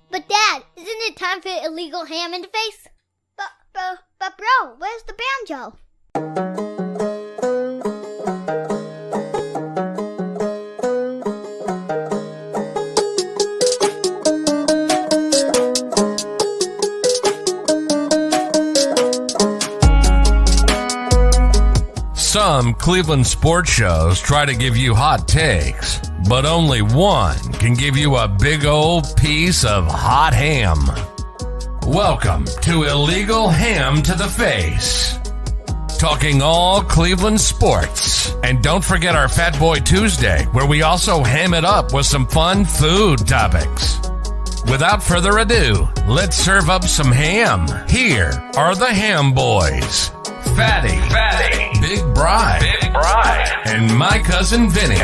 But Dad, isn't it time for illegal ham in the face? But bro, where's the banjo? Some Cleveland sports shows try to give you hot takes, but only one can give you a big old piece of hot ham. Welcome to Illegal Ham to the Face. Talking all Cleveland sports. And don't forget our Fat Boy Tuesday, where we also ham it up with some fun food topics. Without further ado, let's serve up some ham. Here are the Ham Boys. Fatty, Big Bri, and my cousin Vinny.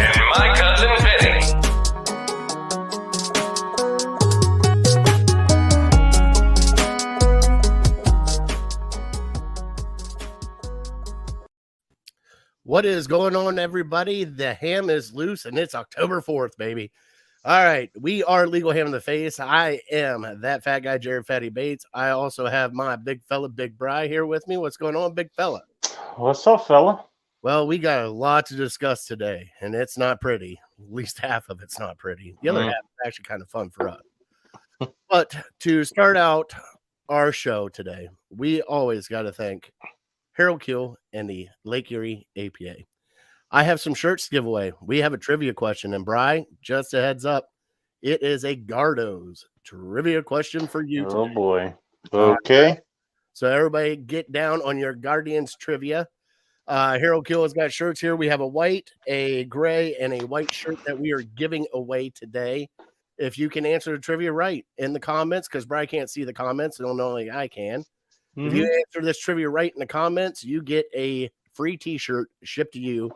What is going on, everybody? The ham is loose, and it's October 4th, baby. All right, we are Legal Ham in the Face. I am that fat guy, Jared Fatty Bates. I also have my big fella, Big Bri, here with me. What's going on, big fella? What's up, fella? Well, we got a lot to discuss today, and it's not pretty. At least half of it's not pretty. The other half is actually kind of fun for us. But to start out our show today, we always got to thank Harold Keel and the Lake Erie APA. I have some shirts to give away. We have a trivia question, and Bri, just a heads up, it is a Gardo's trivia question for you today. Oh, boy. Okay. So everybody get down on your Guardians trivia. Harold Keel has got shirts here. We have a white, a gray, and a white shirt that we are giving away today. If you can answer the trivia right in the comments, because Bri can't see the comments, and only I can. If you answer this trivia right in the comments, you get a free t-shirt shipped to you,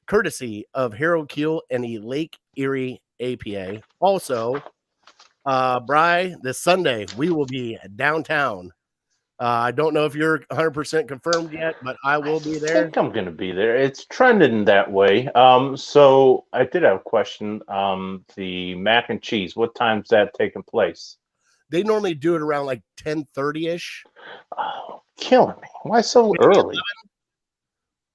courtesy of Harold Keel and the Lake Erie APA. Also, Bri, this Sunday, we will be downtown. I don't know if you're 100% confirmed yet, but I will be there. I think I'm going to be there. It's trending that way. So I did have a question. The mac and cheese, what time's that taking place? They normally do it around like 10:30-ish. Oh, killing me. Why so early?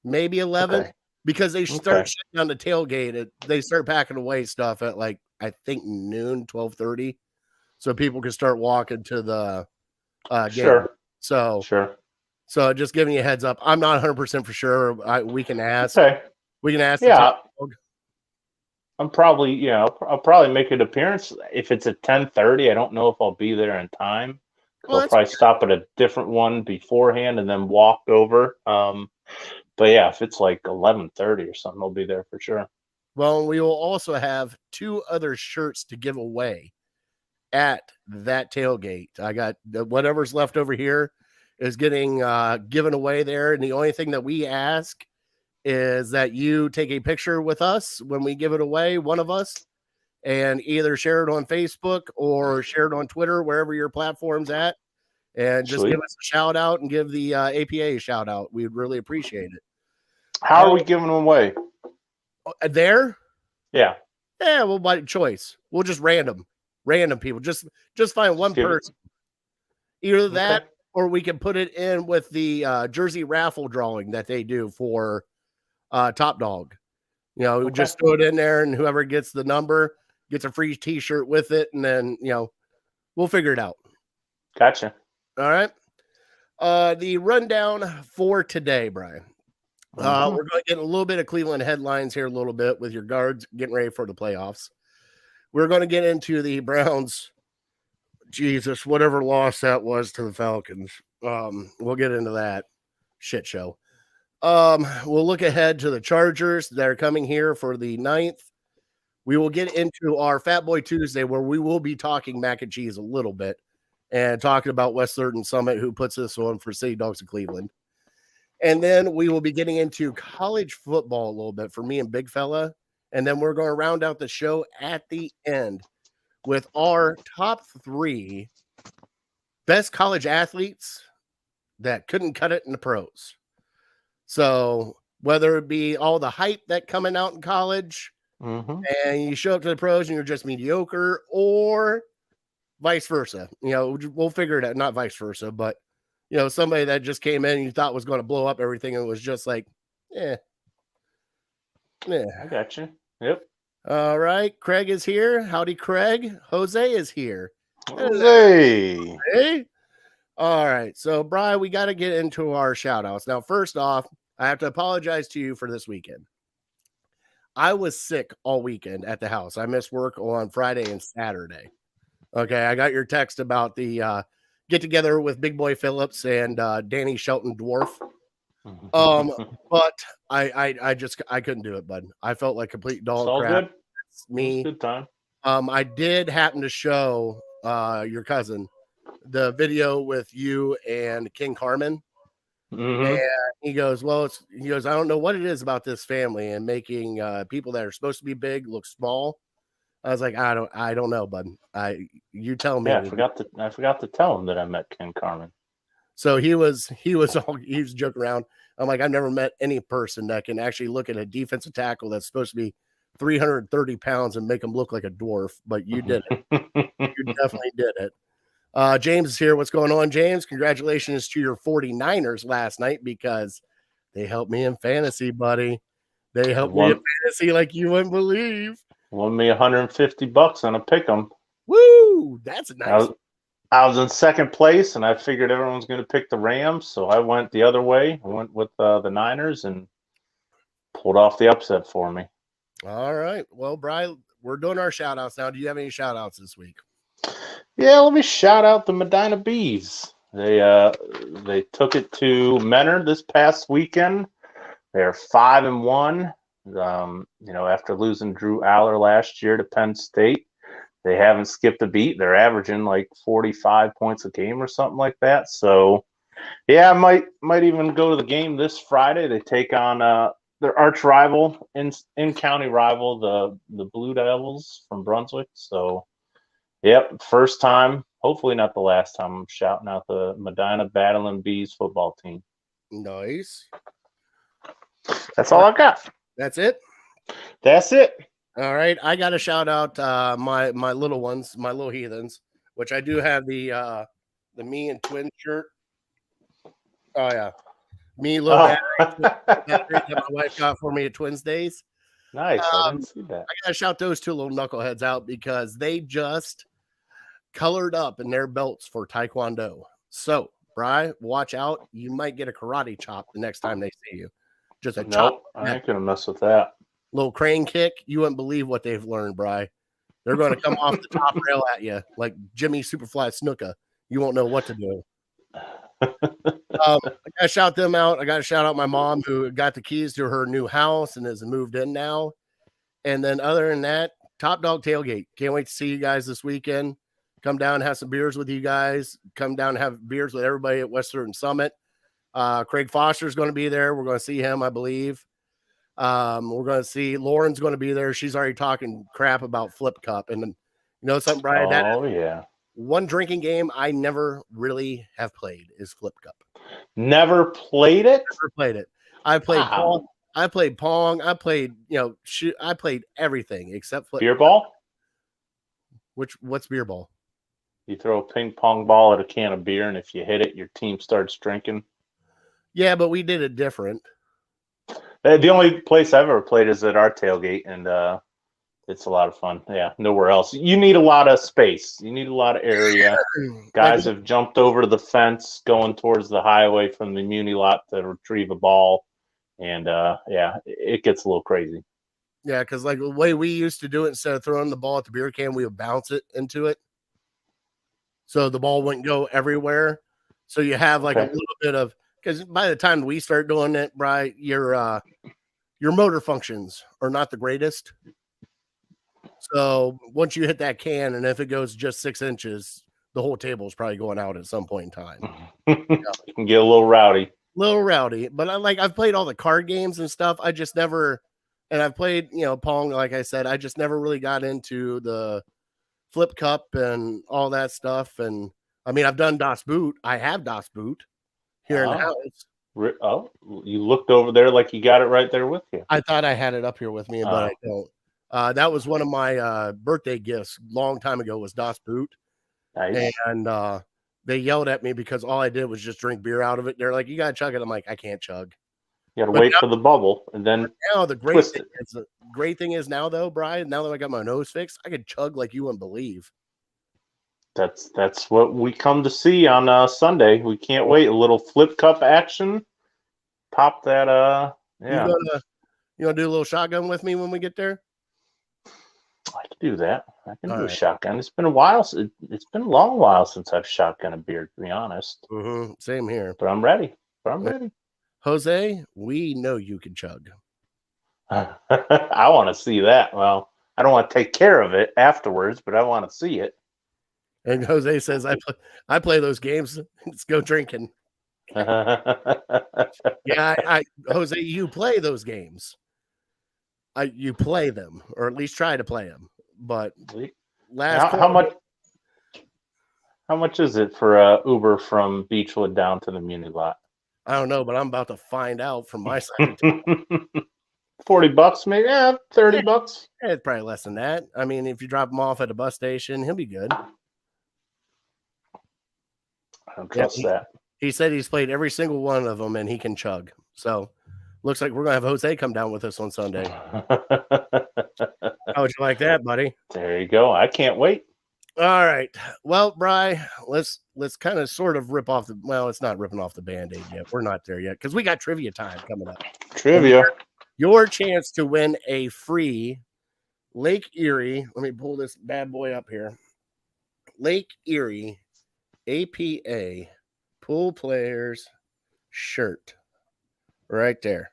Maybe 11. Okay. Because they start shutting down the tailgate. They start packing away stuff at like, I think noon, 12:30. So people can start walking to the game. Sure. So just giving you a heads up. I'm not 100% for sure. We can ask. Okay. We can ask. Yeah. I'll probably make an appearance. If it's at 10:30, I don't know if I'll be there in time. I'll probably stop at a different one beforehand and then walk over. But yeah, if it's like 11:30 or something, I'll be there for sure. Well, we will also have 2 other shirts to give away at that tailgate. I got whatever's left over here is getting given away there. And the only thing that we ask is that you take a picture with us when we give it away, one of us, and either share it on Facebook or share it on Twitter, wherever your platform's at. And just give us a shout out and give the APA a shout out. We'd really appreciate it. How are we giving them away? There? Yeah. Yeah, well, by choice. We'll just random people. Just find one person. Either that or we can put it in with the jersey raffle drawing that they do for Top Dog. We just throw it in there, and whoever gets the number gets a free t-shirt with it, and then, we'll figure it out. Gotcha. All right. The rundown for today, Brian. We're going to get a little bit of Cleveland headlines here a little bit with your guards getting ready for the playoffs. We're going to get into the Browns, whatever loss that was to the Falcons. We'll get into that shit show. We'll look ahead to the Chargers that are coming here for the 9th. We will get into our Fat Boy Tuesday, where we will be talking mac and cheese a little bit and talking about West 3rd and Summit, who puts this on for City Dogs of Cleveland. And then we will be getting into college football a little bit for me and Big Fella. And then we're going to round out the show at the end with our top 3 best college athletes that couldn't cut it in the pros. So whether it be all the hype that coming out in college and you show up to the pros and you're just mediocre, or vice versa. We'll figure it out. Not vice versa, but somebody that just came in and you thought was going to blow up everything and was just like, yeah. I got you. Yep. All right. Craig is here. Howdy, Craig. Jose is here. Jose. Hey. All right. So, Brian, we got to get into our shout outs. Now, first off, I have to apologize to you for this weekend. I was sick all weekend at the house. I missed work on Friday and Saturday. Okay. I got your text about the get together with Big Boy Phillips and Danny Shelton Dwarf. But I couldn't do it, bud. I felt like complete dog crap. Good. It's me. Good time. I did happen to show your cousin the video with you and King Carmen. And he goes, I don't know what it is about this family and making people that are supposed to be big look small. I was like, I don't know, bud. You tell me. Yeah, I forgot to tell him that I met King Carmen. So he was joking around. I'm like, I've never met any person that can actually look at a defensive tackle that's supposed to be 330 pounds and make him look like a dwarf, but you did it. You definitely did it. James is here. What's going on, James? Congratulations to your 49ers last night because they helped me in fantasy, buddy. They helped me in fantasy like you wouldn't believe. Won me $150 on a pick 'em. Woo! That's nice. I was in second place, and I figured everyone was going to pick the Rams, so I went the other way. I went with the Niners and pulled off the upset for me. All right. Well, Brian, we're doing our shout-outs now. Do you have any shout-outs this week? Yeah, let me shout out the Medina Bees. They took it to Menor this past weekend. They're 5-1. After losing Drew Aller last year to Penn State, they haven't skipped a beat. They're averaging like 45 points a game or something like that. So, yeah, I might even go to the game this Friday. They take on their arch rival, in-county rival, the Blue Devils from Brunswick. So, yep, first time, hopefully not the last time, I'm shouting out the Medina Battling Bees football team. Nice. That's all I've got. That's it? That's it. All right. I got to shout out my little ones, my little heathens, which I do have the me and twin shirt. Oh, yeah. Me, little battery that my wife got for me at Twins Days. Nice. I didn't see that. I got to shout those two little knuckleheads out because they just colored up in their belts for Taekwondo. So, Bri, watch out. You might get a karate chop the next time they see you. Just a chop. I ain't going to mess with that. Little crane kick. You wouldn't believe what they've learned, Bri. They're going to come off the top rail at you like Jimmy Superfly Snuka. You won't know what to do. I got to shout them out. I got to shout out my mom who got the keys to her new house and has moved in now. And then other than that, Top Dog Tailgate. Can't wait to see you guys this weekend. Come down and have some beers with you guys. Come down and have beers with everybody at Western Summit. Craig Foster's going to be there. We're going to see him, I believe. We're going to see Lauren's going to be there. She's already talking crap about Flip Cup. And you know something, Brian? Yeah. One drinking game I never really have played is Flip Cup. Never played it? Never played it. I played Pong. I played Pong. I played, I played everything except Flip Beer Cup. ball? What's beer ball? You throw a ping pong ball at a can of beer, and if you hit it, your team starts drinking. Yeah, but we did it different. The only place I've ever played is at our tailgate, and it's a lot of fun. Yeah, nowhere else. You need a lot of space. You need a lot of area. Guys have jumped over the fence going towards the highway from the Muni lot to retrieve a ball, and it gets a little crazy. Yeah, because like the way we used to do it, instead of throwing the ball at the beer can, we would bounce it into it, so the ball wouldn't go everywhere. So you have like a little bit of. Because by the time we start doing it, right, your motor functions are not the greatest. So once you hit that can, and if it goes just 6 inches, the whole table is probably going out at some point in time. It can get a little rowdy. But I've played all the card games and stuff. I just never, and I've played, Pong, like I said, I just never really got into the Flip Cup and all that stuff. And I mean, I've done Das Boot. I have Das Boot. Here in the house. Oh, you looked over there like you got it right there with you. I thought I had it up here with me, but I don't. That was one of my birthday gifts long time ago was Das Boot. Nice. And they yelled at me because all I did was just drink beer out of it. They're like, "You gotta chug it." I'm like, "I can't chug." You got to But wait for the bubble and then now the twist it. great thing is now though, Brian. Now that I got my nose fixed, I could chug like you wouldn't believe. That's what we come to see on Sunday. We can't wait. A little flip cup action. Pop that. Yeah, You gonna do a little shotgun with me when we get there? I can do that. I can All do a right. shotgun. It's been a while. It's been a long while since I've shotgun a beer, to be honest. Mm-hmm. Same here. But I'm ready. I'm ready. Jose, we know you can chug. I want to see that. Well, I don't want to take care of it afterwards, but I want to see it. And Jose says, I play those games. Let's go drinking. Yeah, Jose, you play those games. You play them, or at least try to play them. But how much is it for Uber from Beechwood down to the Muni lot? I don't know, but I'm about to find out from my side. $40 maybe? Yeah, $30. It's probably less than that. I mean, if you drop him off at a bus station, he'll be good. I don't trust that. He said he's played every single one of them and he can chug. So looks like we're gonna have Jose come down with us on Sunday. How would you like that, buddy? There you go. I can't wait. All right. Well, Bri, let's kind of sort of rip off it's not ripping off the Band-Aid yet. We're not there yet because we got trivia time coming up. Trivia. Your chance to win a free Lake Erie. Let me pull this bad boy up here. Lake Erie APA Pool Players shirt. Right there.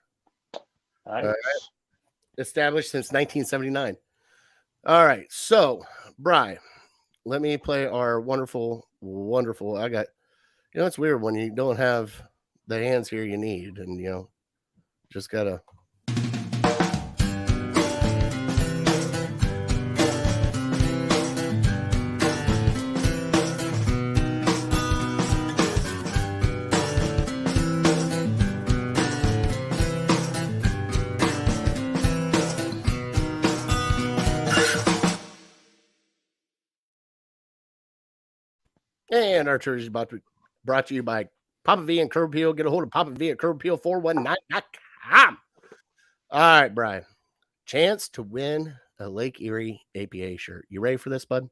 Nice. Right. Established since 1979. All right. So, Bri, let me play our wonderful. I got, it's weird when you don't have the hands here you need, and just gotta. And our church is brought to you by Papa V and Curb Appeal. Get a hold of Papa V at curbappeal419.com. All right, Brian. Chance to win a Lake Erie APA shirt. You ready for this, bud?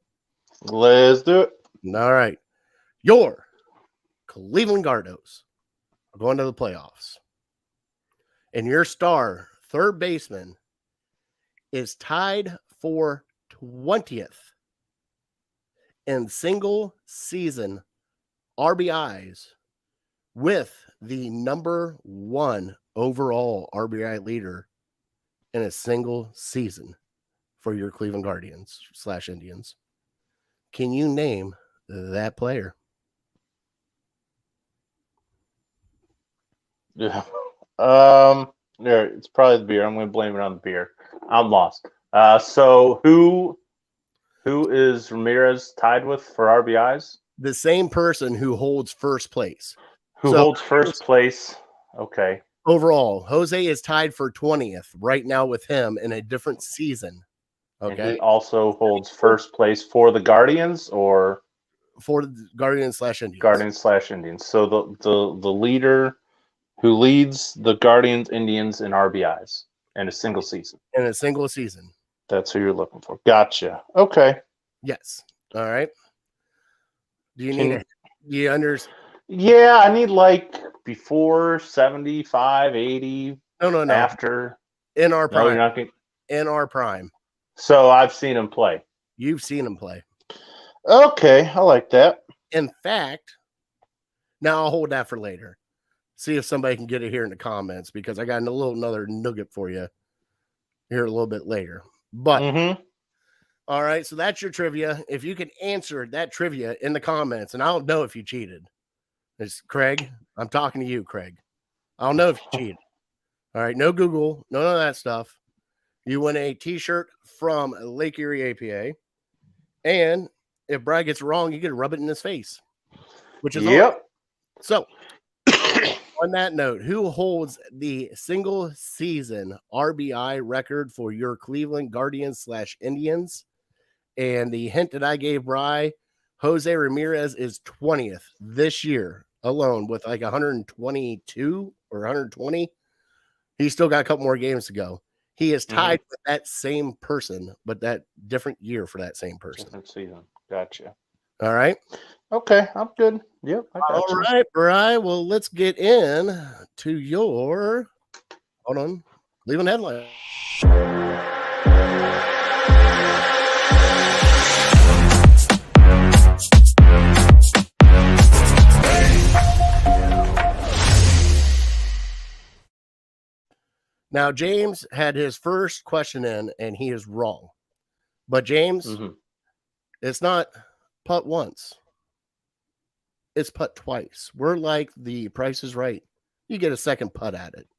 Let's do it. All right. Your Cleveland Gardos are going to the playoffs. And your star third baseman is tied for 20th in single season RBIs with the number 1 overall RBI leader in a single season for your Cleveland Guardians / Indians. Can you name that player? Yeah. There, it's probably the beer. I'm going to blame it on the beer. I'm lost. So who is Ramirez tied with for RBIs? The same person who holds first place. Who holds first place? Okay. Overall, Jose is tied for 20th right now with him in a different season. Okay. And he also holds first place for the Guardians or for the Guardians / Indians. Guardians / Indians. So the leader who leads the Guardians Indians in RBIs in a single season. In a single season. That's who you're looking for. Gotcha. Okay. Yes. All right. Do you need you understand? Yeah, I need like before 75, 80. No. After. In our prime. No, you're not gonna... In our prime. So I've seen him play. You've seen him play. Okay, I like that. In fact, now I'll hold that for later. See if somebody can get it here in the comments because I got another nugget for you here a little bit later. But all right, so that's your trivia. If you can answer that trivia in the comments, and I don't know if you cheated. It's Craig. I'm talking to you, Craig. I don't know if you cheated. All right, no Google, none of that stuff. You win a T-shirt from Lake Erie APA, and if Brad gets it wrong, you get to rub it in his face, which is awesome. So. On that note, who holds the single season RBI record for your Cleveland Guardians / Indians? And the hint that I gave Bri, Jose Ramirez is 20th this year alone with like 122 or 120. He's still got a couple more games to go. He is tied with that same person, but that different year for that same person. Different season. Gotcha. All right. Okay, I'm good. Yep. All right, Bri. Well, let's get in to your Cleveland headline. Now, James had his first question in, and he is wrong. But James, it's not putt once. It's putt twice. We're like the Price is Right. You get a second putt at it.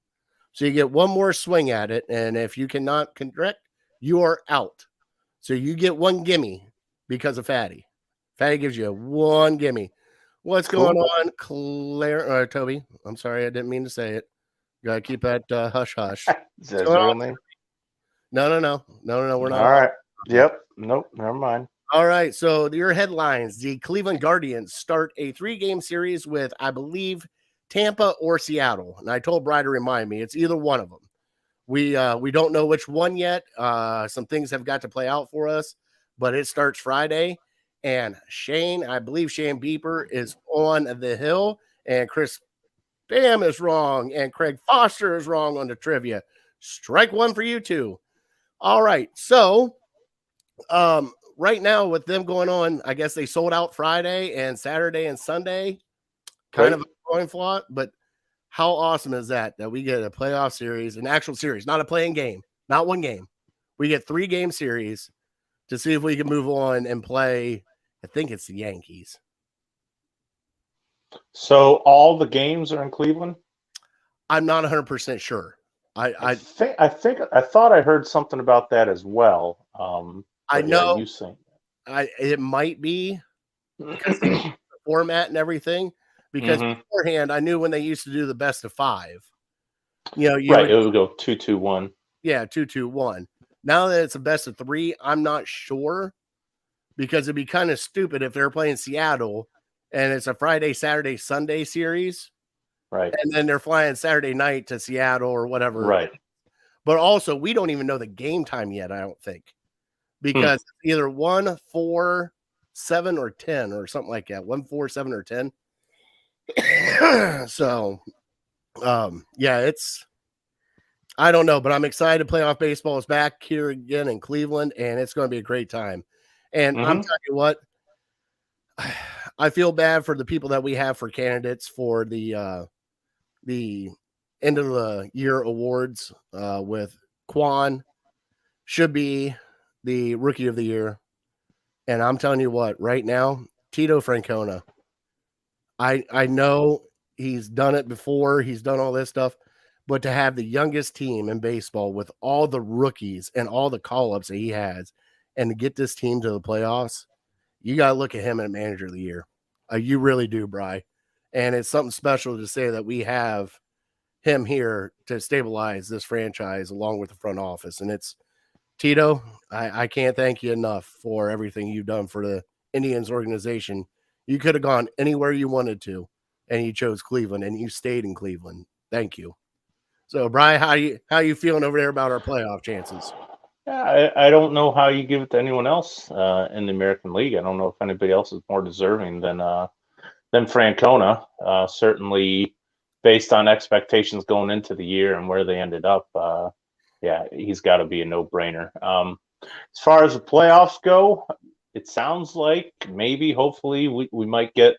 So you get one more swing at it, and if you cannot correct, you are out. So you get one gimme because of Fatty. Fatty gives you one gimme. What's going on, Toby? I'm sorry, I didn't mean to say it. Got to keep that hush hush. Is that his real name? No. We're not. All right. Yep. Nope. Never mind. All right. So your headlines: the Cleveland Guardians start a 3-game series with, I believe, Tampa or Seattle. And I told Bri to remind me it's either one of them. We don't know which one yet. Some things have got to play out for us, but it starts Friday. And I believe Shane Beeper is on the hill, and Chris Bam is wrong, and Craig Foster is wrong on the trivia. Strike one for you two. All right. So right now with them going on, I guess they sold out Friday and Saturday and Sunday. Kind of a coin flop, but how awesome is that we get a playoff series, an actual series, not a playing game, not one game. We get 3-game series to see if we can move on and play. I think it's the Yankees. So all the games are in Cleveland? I'm not 100% sure. I thought I heard something about that as well. I know you saying it might be because the format and everything. Because beforehand, I knew when they used to do the best of 5. It would go 2-2-1. Yeah, 2-2-1. Now that it's a best of 3, I'm not sure because it'd be kind of stupid if they're playing Seattle and it's a Friday, Saturday, Sunday series. Right. And then they're flying Saturday night to Seattle or whatever. Right. But also, we don't even know the game time yet, I don't think. Because it's either 1, 4, 7, or 10 or something like that. 1, 4, 7, or 10. So, I don't know, but I'm excited. Playoff baseball is back here again in Cleveland, and it's going to be a great time. And I'm telling you what, I feel bad for the people that we have for candidates for the end of the year awards with Quan should be the rookie of the year. And I'm telling you what, right now, Tito Francona, I know he's done it before. He's done all this stuff. But to have the youngest team in baseball with all the rookies and all the call-ups that he has and to get this team to the playoffs, you got to look at him as manager of the year. You really do, Bri. And it's something special to say that we have him here to stabilize this franchise along with the front office. And it's Tito, I can't thank you enough for everything you've done for the Indians organization. You could have gone anywhere you wanted to, and you chose Cleveland, and you stayed in Cleveland. Thank you. So, Bri, how you feeling over there about our playoff chances? Yeah, I don't know how you give it to anyone else in the American League. I don't know if anybody else is more deserving than Francona. Certainly, based on expectations going into the year and where they ended up, he's got to be a no-brainer. As far as the playoffs go, it sounds like maybe, hopefully, we might get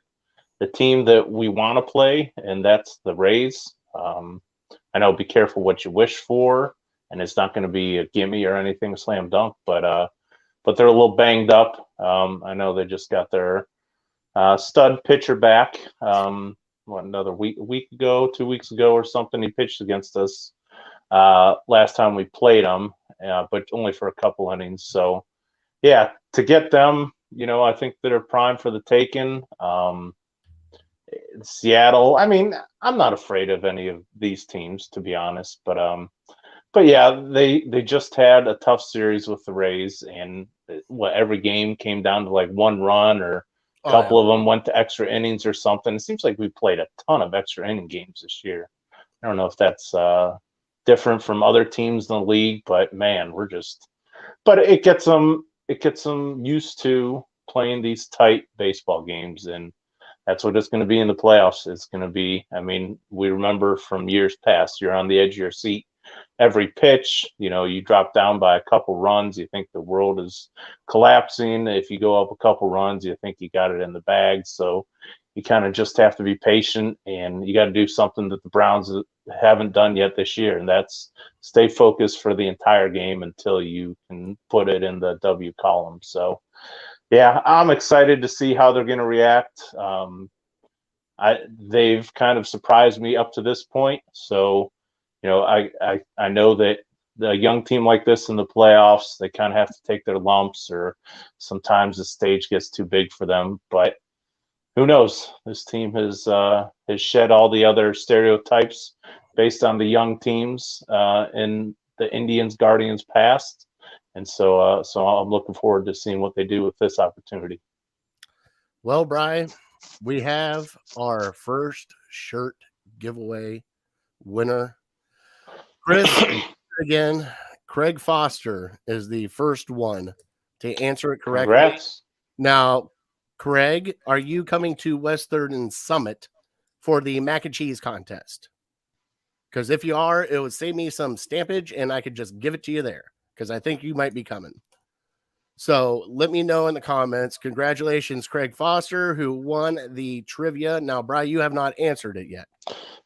the team that we want to play, and that's the Rays. I know, be careful what you wish for, and it's not going to be a gimme or anything slam dunk, but they're a little banged up. I know they just got their stud pitcher back. Another week ago, 2 weeks ago or something, he pitched against us last time we played him, but only for a couple innings. So, yeah, to get them, I think they're primed for the taking. Seattle, I mean, I'm not afraid of any of these teams, to be honest, but yeah, they just had a tough series with the Rays, and every game came down to like 1 run or A couple of them went to extra innings or something. It seems like we played a ton of extra inning games this year. I don't know if that's different from other teams in the league, but man, but it gets them used to playing these tight baseball games, and that's what it's going to be in the playoffs. It's going to be, I mean, we remember from years past, you're on the edge of your seat every pitch. You drop down by a couple runs, you think the world is collapsing. If you go up a couple runs, you think you got it in the bag. So you kind of just have to be patient, and you got to do something that the Browns haven't done yet this year, and that's stay focused for the entire game until you can put it in the W column. So yeah, I'm excited to see how they're going to react. They've kind of surprised me up to this point. So, I know that the young team like this in the playoffs, they kind of have to take their lumps, or sometimes the stage gets too big for them. But who knows? This team has shed all the other stereotypes based on the young teams in the Indians Guardians past. And so I'm looking forward to seeing what they do with this opportunity. Well, Brian, we have our first shirt giveaway winner. Chris, again, Craig Foster is the first one to answer it correctly. Congrats. Now, Craig, are you coming to West 3rd and Summit for the mac and cheese contest? Because if you are, it would save me some stampage, and I could just give it to you there, because I think you might be coming. So let me know in the comments. Congratulations, Craig Foster, who won the trivia. Now, Brian, you have not answered it yet.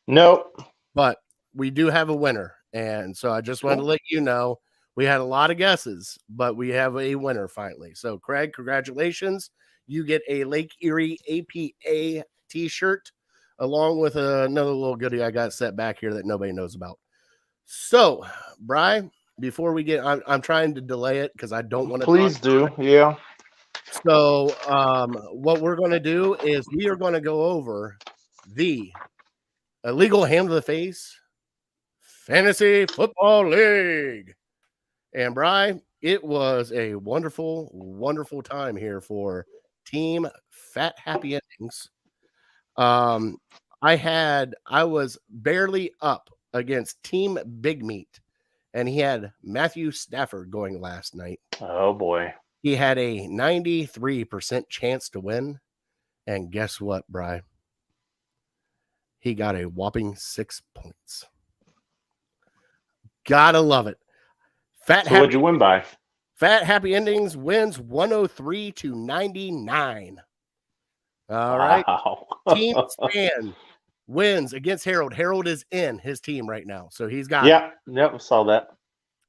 Nope. But we do have a winner. And so I just wanted to let you know we had a lot of guesses, but we have a winner finally. So, Craig, congratulations. You get a Lake Erie APA t-shirt along with another little goodie I got set back here that nobody knows about. So, Brian, before we get, I'm trying to delay it because I don't want to. Please do. Yeah. So, what we're going to do is we are going to go over the Illegal Hand to the Face Fantasy Football League. And, Brian, it was a wonderful, wonderful time here for Team Fat Happy Endings. I was barely up against Team Big Meat, and he had Matthew Stafford going last night. Oh boy. He had a 93% chance to win. And guess what, Bri? He got a whopping 6 points. Gotta love it. What'd you win by? Fat Happy Endings wins 103-99. All right. Wow. Team Span wins against Harold. Harold is in his team right now, so he's got Yep, I saw that.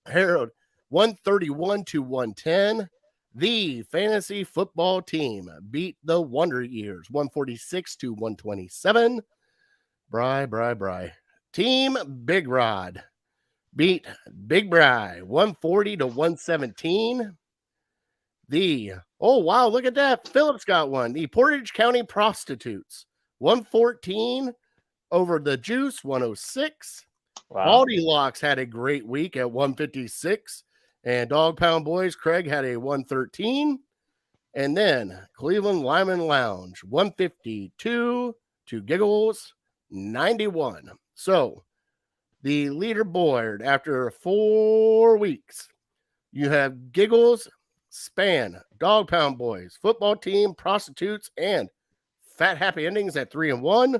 Harold 131-110. The fantasy football team beat the Wonder Years 146-127. Bri. Team Big Rod beat Big Bri 140-117. Wow, look at that. Phillips got one. The Portage County Prostitutes 114 over the Juice 106. Wow. Baldy Locks had a great week at 156. And Dog Pound Boys, Craig had a 113. And then Cleveland Lyman Lounge 152 to Giggles 91. So the leaderboard after 4 weeks, you have Giggles, Span, Dog Pound Boys, Football Team, Prostitutes, and Fat Happy Endings at 3-1.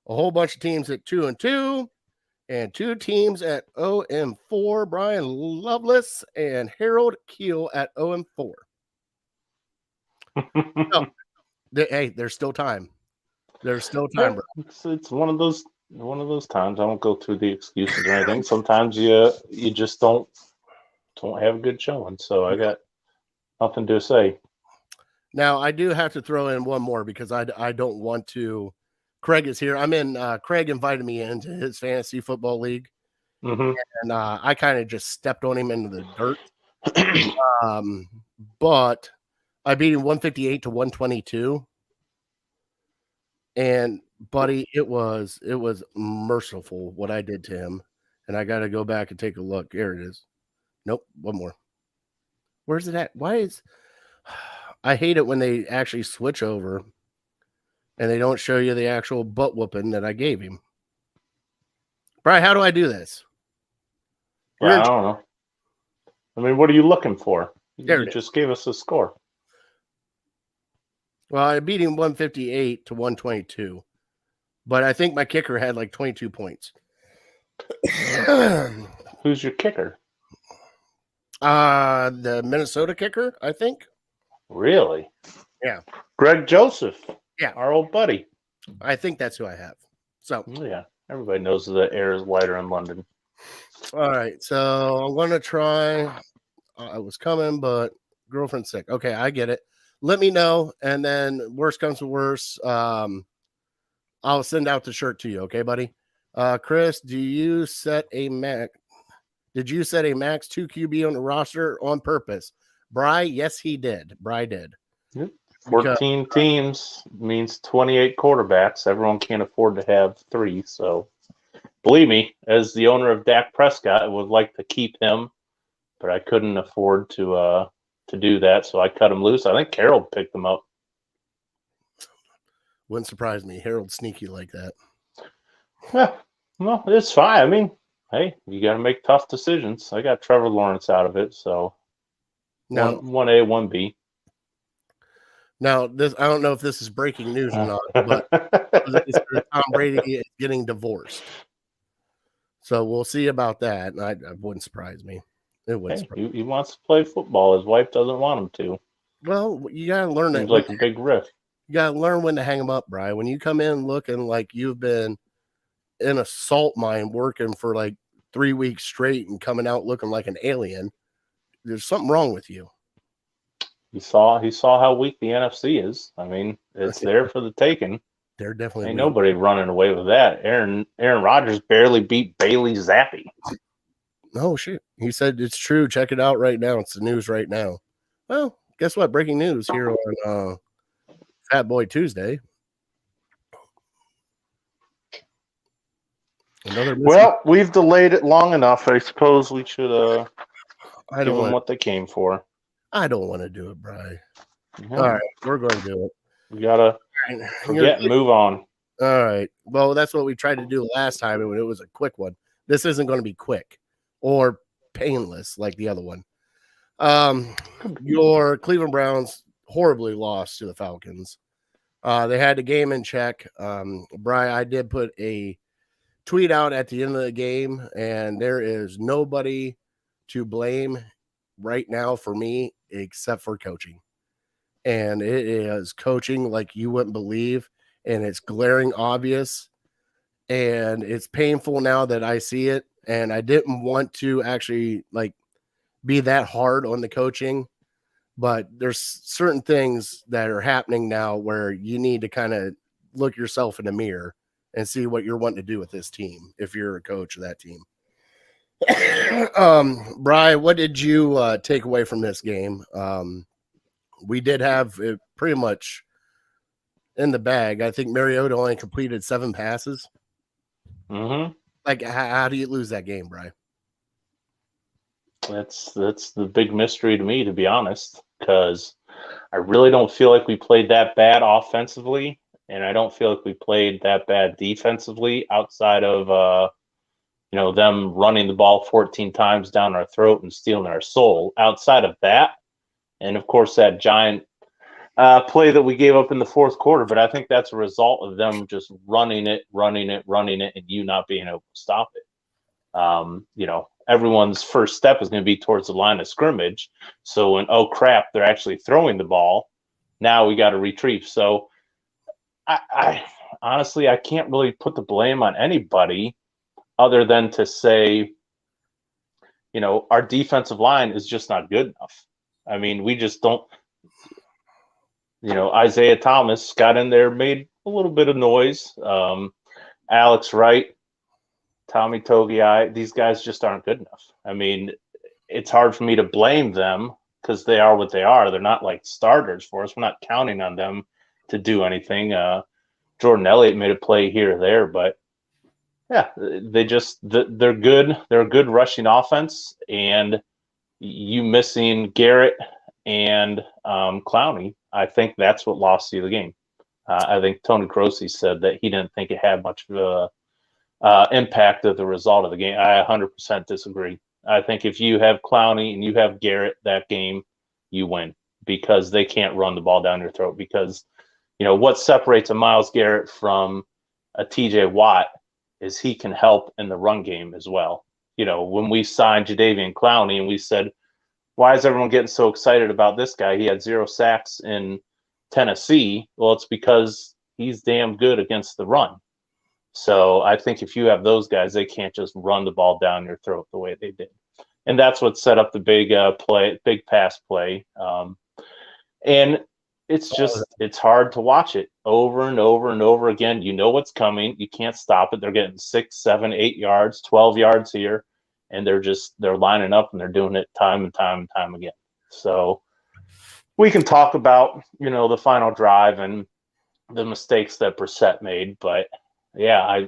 A whole bunch of teams at 2-2, and 2 teams at 0-4. Brian Loveless and Harold Keel at 0-4. So, hey, there's still time. There's still time, bro. It's one of those times. I won't go through the excuses or anything. Sometimes you just don't have a good showing. So I got nothing to say. Now I do have to throw in one more because I don't want to. Craig is here. I'm in. Craig invited me into his fantasy football league, and I kind of just stepped on him into the dirt. But I beat him 158-122. And buddy, it was merciful what I did to him. And I got to go back and take a look. Here it is. Nope, one more. Where's it at? I hate it when they actually switch over and they don't show you the actual butt whooping that I gave him. Brian, how do I do this? Yeah, I don't know. I mean, what are you looking for? There You it just gave us a score. Well, I beat him 158 to 122, but I think my kicker had like 22 points. Who's your kicker? The Minnesota kicker, I think. Really? Yeah. Greg Joseph. Yeah. Our old buddy. I think that's who I have. So, Yeah. Everybody knows the air is lighter in London. all right. So I'm going to try. I was coming, but girlfriend's sick. Okay, I get it. Let me know. And then worst comes to worst, I'll send out the shirt to you. Okay, buddy? Chris, did you set a max 2 QB on the roster on purpose? Bry, yes, he did. Bry did. Yep. 14 teams means 28 quarterbacks. Everyone can't afford to have 3. So, believe me, as the owner of Dak Prescott, I would like to keep him, but I couldn't afford to do that, so I cut him loose. I think Harold picked him up. Wouldn't surprise me. Harold's sneaky like that. Yeah, well, it's fine. I mean, hey, you got to make tough decisions. I got Trevor Lawrence out of it, so Now, 1A, 1B. Now, this I don't know if this is breaking news or not, but Tom Brady is getting divorced. So we'll see about that. It wouldn't surprise me. It wouldn't. Hey, he wants to play football. His wife doesn't want him to. Well, you gotta learn Seems like a big riff. You gotta learn when to hang them up, Brian. When you come in looking like you've been in a salt mine working for like 3 weeks straight and coming out looking like an alien, there's something wrong with you. He saw how weak the NFC is. I mean, it's there for the taking. They're definitely ain't nobody running away with that. Aaron Rodgers barely beat Bailey Zappi. Oh shit! He said it's true. Check it out right now. It's the news right now. Well, guess what? Breaking news here on Fat Boy Tuesday. Well, we've delayed it long enough. I suppose we should give them what they came for. I don't want to do it, Brian. Mm-hmm. All right, we're going to do it. We gotta forget and move on. All right. Well, that's what we tried to do last time, and it was a quick one. This isn't going to be quick or painless like the other one. Your Cleveland Browns horribly lost to the Falcons. They had the game in check. Brian, I did put a tweet out at the end of the game, and there is nobody to blame right now for me except for coaching. And it is coaching like you wouldn't believe, and it's glaring obvious, and it's painful now that I see it. And I didn't want to actually like be that hard on the coaching, but there's certain things that are happening now where you need to kind of look yourself in the mirror and see what you're wanting to do with this team if you're a coach of that team. Brian, what did you take away from this game? We did have it pretty much in the bag. I think Mariota only completed 7 passes. Mm-hmm. Like, how do you lose that game, Brian? That's the big mystery to me, to be honest, because I really don't feel like we played that bad offensively, and I don't feel like we played that bad defensively outside of them running the ball 14 times down our throat and stealing our soul. Outside of that, and of course that giant play that we gave up in the fourth quarter, but I think that's a result of them just running it, and you not being able to stop it. Everyone's first step is going to be towards the line of scrimmage. So when, oh crap, they're actually throwing the ball, now we got to retrieve. So I honestly, I can't really put the blame on anybody other than to say, our defensive line is just not good enough. I mean, we just don't, Isaiah Thomas got in there, made a little bit of noise. Alex Wright, Tommy Togiai, these guys just aren't good enough. I mean, it's hard for me to blame them because they are what they are. They're not like starters for us. We're not counting on them to do anything. Jordan Elliott made a play here or there, but yeah, they're good. They're a good rushing offense, and you missing Garrett and Clowney, I think that's what lost you the game. I think Tony Grossi said that he didn't think it had much of a impact of the result of the game. I 100% disagree. I think if you have Clowney and you have Garrett that game, you win because they can't run the ball down your throat. Because, what separates a Myles Garrett from a TJ Watt is he can help in the run game as well. When we signed Jadeveon Clowney and we said, why is everyone getting so excited about this guy? He had 0 sacks in Tennessee. Well, it's because he's damn good against the run. So I think if you have those guys, they can't just run the ball down your throat the way they did. And that's what set up the big pass play. And it's hard to watch it over and over and over again. You know what's coming. You can't stop it. They're getting 6, 7, 8 yards, 12 yards here. And they're lining up and they're doing it time and time and time again. So we can talk about, the final drive and the mistakes that Brissett made. But yeah,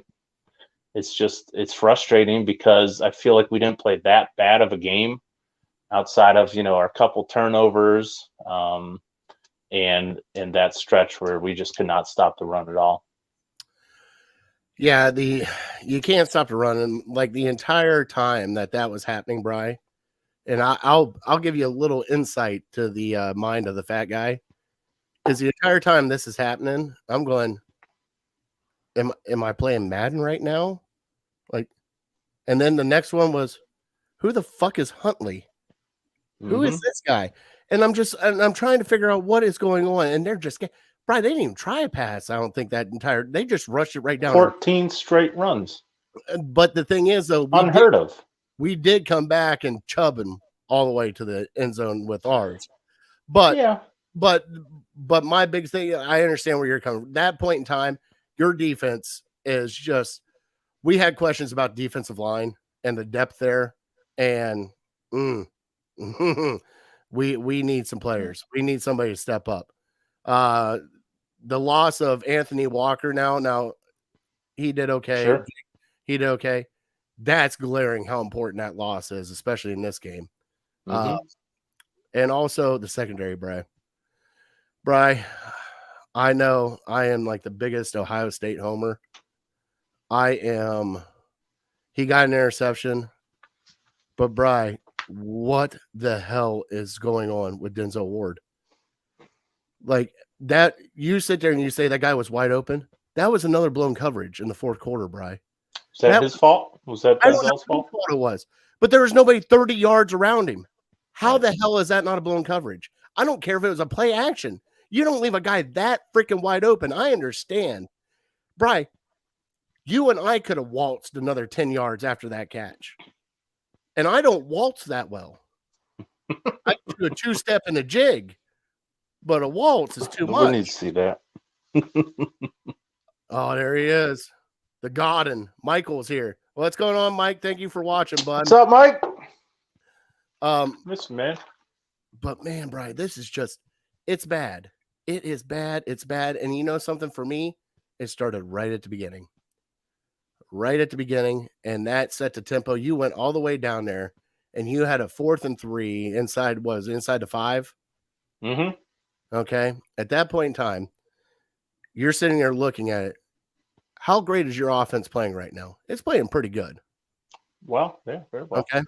it's frustrating because I feel like we didn't play that bad of a game outside of, our couple turnovers and that stretch where we just could not stop the run at all. Yeah, you can't stop the run, and like the entire time that was happening, Bri. And I'll give you a little insight to the mind of the fat guy. Is the entire time this is happening, I'm going, am I playing Madden right now? Like, and then the next one was, who the fuck is Huntley? Who is this guy? And I'm trying to figure out what is going on, and they're just Brian, they didn't even try a pass. I don't think they just rushed it right down. 14 straight runs. But the thing is, though, unheard of. We did come back and chub him all the way to the end zone with ours. But yeah, but my big thing, I understand where you're coming from. That point in time, your defense is just. We had questions about defensive line and the depth there, and we need some players. We need somebody to step up. The loss of Anthony Walker now he did okay. Sure. He did okay. That's glaring how important that loss is, especially in this game. And also the secondary, Bri, I know I am like the biggest Ohio State homer. He got an interception, but Bri, what the hell is going on with Denzel Ward? Like that, you sit there and you say that guy was wide open. That was another blown coverage in the fourth quarter, Bri. Is that his fault? Was that Denzel's fault? It was, but there was nobody 30 yards around him. How the hell is that not a blown coverage? I don't care if it was a play action. You don't leave a guy that freaking wide open. I understand. Bri, you and I could have waltzed another 10 yards after that catch. And I don't waltz that well. I can do a two-step and a jig, but a waltz is too much. We need to see that. Oh, there he is. The Godin. Michael's here. What's going on, Mike? Thank you for watching, bud. What's up, Mike? Listen, man. But man, Brian, this is just, it's bad. It is bad. It's bad. And you know something for me? It started right at the beginning. Right at the beginning. And that set the tempo. You went all the way down there and you had a 4th and 3 inside the 5. Okay. At that point in time, you're sitting there looking at it. How great is your offense playing right now? It's playing pretty good. Well, yeah, very well. Okay.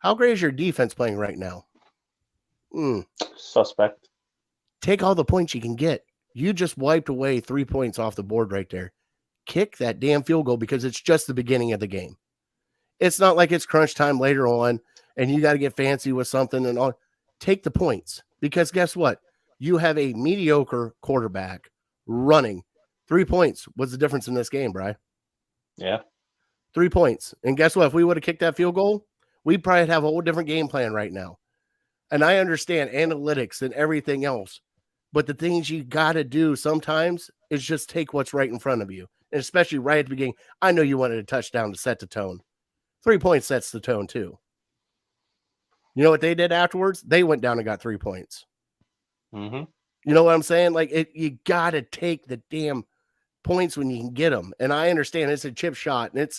How great is your defense playing right now? Suspect. Take all the points you can get. You just wiped away 3 points off the board right there. Kick that damn field goal because it's just the beginning of the game. It's not like it's crunch time later on and you got to get fancy with something and all. Take the points because guess what? You have a mediocre quarterback running. 3 points. What's the difference in this game, Brian? Yeah. 3 points. And guess what? If we would have kicked that field goal, we'd probably have a whole different game plan right now. And I understand analytics and everything else, but the things you got to do sometimes is just take what's right in front of you. And especially right at the beginning, I know you wanted a touchdown to set the tone. 3 points sets the tone too. You know what they did afterwards? They went down and got 3 points. You know what I'm saying? Like you got to take the damn points when you can get them. And I understand it's a chip shot and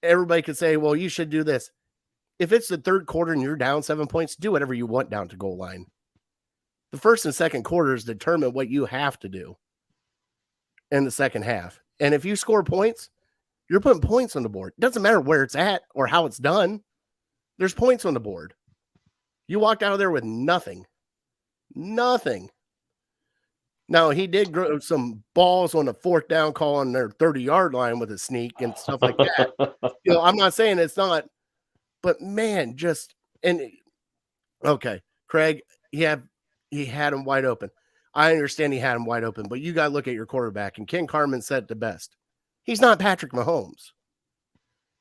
everybody could say, well, you should do this. If it's the third quarter and you're down 7 points, do whatever you want down to goal line. The first and second quarters determine what you have to do in the second half. And if you score points, you're putting points on the board. It doesn't matter where it's at or how it's done. There's points on the board. You walked out of there with nothing. Nothing. Now, he did grow some balls on a fourth down call on their 30-yard line with a sneak and stuff like that. I'm not saying it's not, but man, okay, Craig, he had him wide open. I understand he had him wide open, but you got to look at your quarterback, and Ken Carman said it the best. He's not Patrick Mahomes.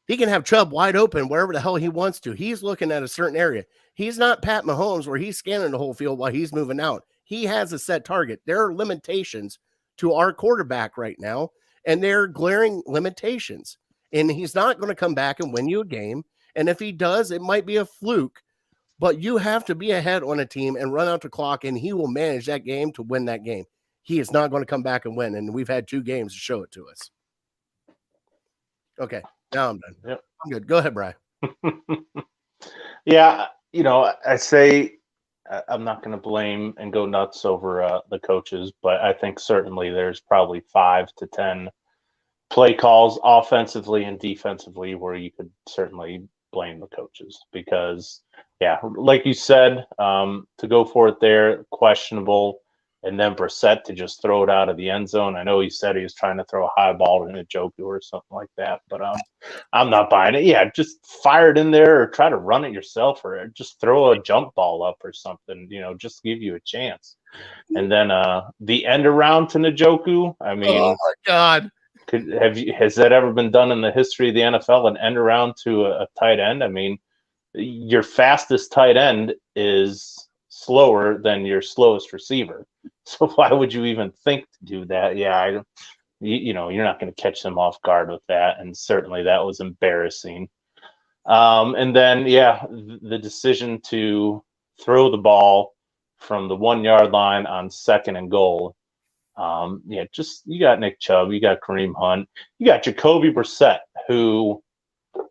He can have Chubb wide open wherever the hell he wants to. He's looking at a certain area. He's not Pat Mahomes where he's scanning the whole field while he's moving out. He has a set target. There are limitations to our quarterback right now, and they're glaring limitations. And he's not going to come back and win you a game. And if he does, it might be a fluke. But you have to be ahead on a team and run out the clock, and he will manage that game to win that game. He is not going to come back and win, and we've had 2 games to show it to us. Okay, now I'm done. Yep. I'm good. Go ahead, Brian. Yeah, I say I'm not going to blame and go nuts over the coaches, but I think certainly there's probably 5 to 10 play calls offensively and defensively where you could certainly blame the coaches because, yeah, like you said, to go for it there, questionable, and then Brissett to just throw it out of the end zone. I know he said he was trying to throw a high ball in a Njoku or something like that, but I'm not buying it. Yeah, just fire it in there or try to run it yourself or just throw a jump ball up or something, just to give you a chance. And then the end around to Njoku, I mean, oh my God. Has that ever been done in the history of the NFL, an end around to a tight end? I mean, your fastest tight end is slower than your slowest receiver. So why would you even think to do that? Yeah, you're not going to catch them off guard with that. And certainly that was embarrassing. And then, yeah, the decision to throw the ball from the 1-yard line on 2nd and goal. You got Nick Chubb, you got Kareem Hunt, you got Jacoby Brissett, who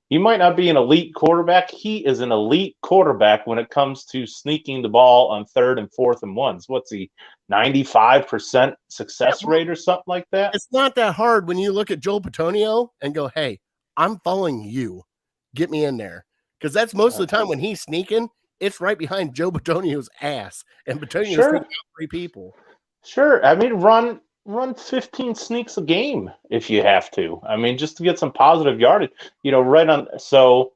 he might not be an elite quarterback. He is an elite quarterback when it comes to sneaking the ball on 3rd and 4th and 1s. What's he, 95% success rate or something like that? It's not that hard when you look at Joel Bitonio and go, hey, I'm following you. Get me in there. Because that's most of the time when he's sneaking, it's right behind Joe Bitonio's ass. And Bitonio's sneaking out 3 people. Sure. I mean, run 15 sneaks a game if you have to. I mean, just to get some positive yardage, right on. So,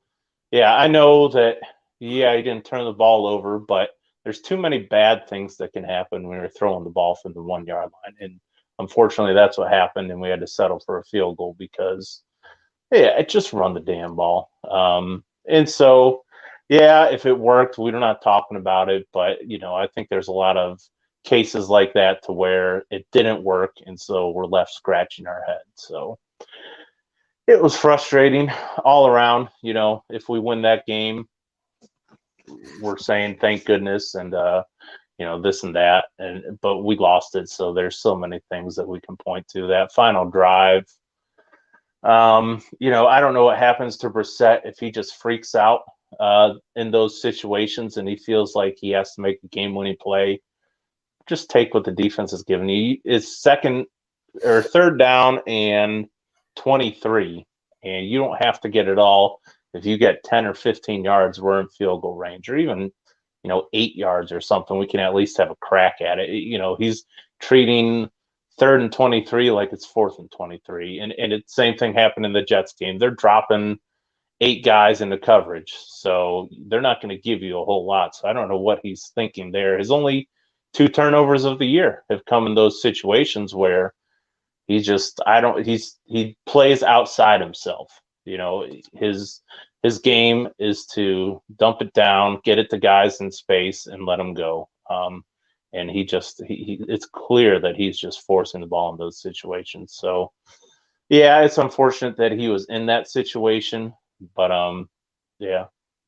yeah, I know that, he didn't turn the ball over, but there's too many bad things that can happen when you're throwing the ball from the 1-yard line. And unfortunately, that's what happened. And we had to settle for a field goal because, it just run the damn ball. And so, yeah, if it worked, we're not talking about it. But, I think there's a lot of cases like that to where it didn't work, and so we're left scratching our head. So it was frustrating all around. If we win that game, we're saying thank goodness, and this and that, but we lost it. So there's so many things that we can point to. That final drive, I don't know what happens to Brissett if he just freaks out in those situations and he feels like he has to make a game-winning play. Just take what the defense is giving you. It's 3rd down and 23, and you don't have to get it all. If you get 10 or 15 yards, we're in field goal range, or even 8 yards or something. We can at least have a crack at it. He's treating 3rd and 23 like it's 4th and 23, and the same thing happened in the Jets game. They're dropping 8 guys into coverage, so they're not going to give you a whole lot. So I don't know what he's thinking there. His only 2 turnovers of the year have come in those situations where he plays outside himself. His game is to dump it down, get it to guys in space, and let them go. And it's clear that he's just forcing the ball in those situations. So, yeah, it's unfortunate that he was in that situation, but yeah,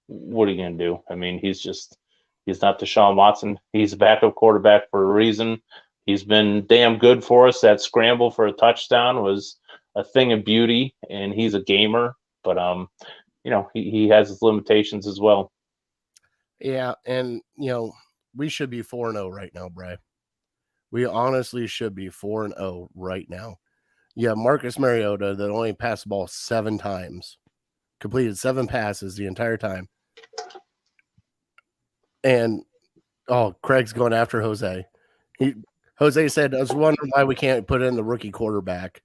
what are you gonna do? I mean, he's not Deshaun Watson. He's a backup quarterback for a reason. He's been damn good for us. That scramble for a touchdown was a thing of beauty, and he's a gamer. But he has his limitations as well. Yeah, and we should be 4-0 right now, Bry. We honestly should be 4-0 right now. You have Marcus Mariota that only passed the ball 7 times, completed 7 passes the entire time. And, Craig's going after Jose. Jose said, I was wondering why we can't put in the rookie quarterback.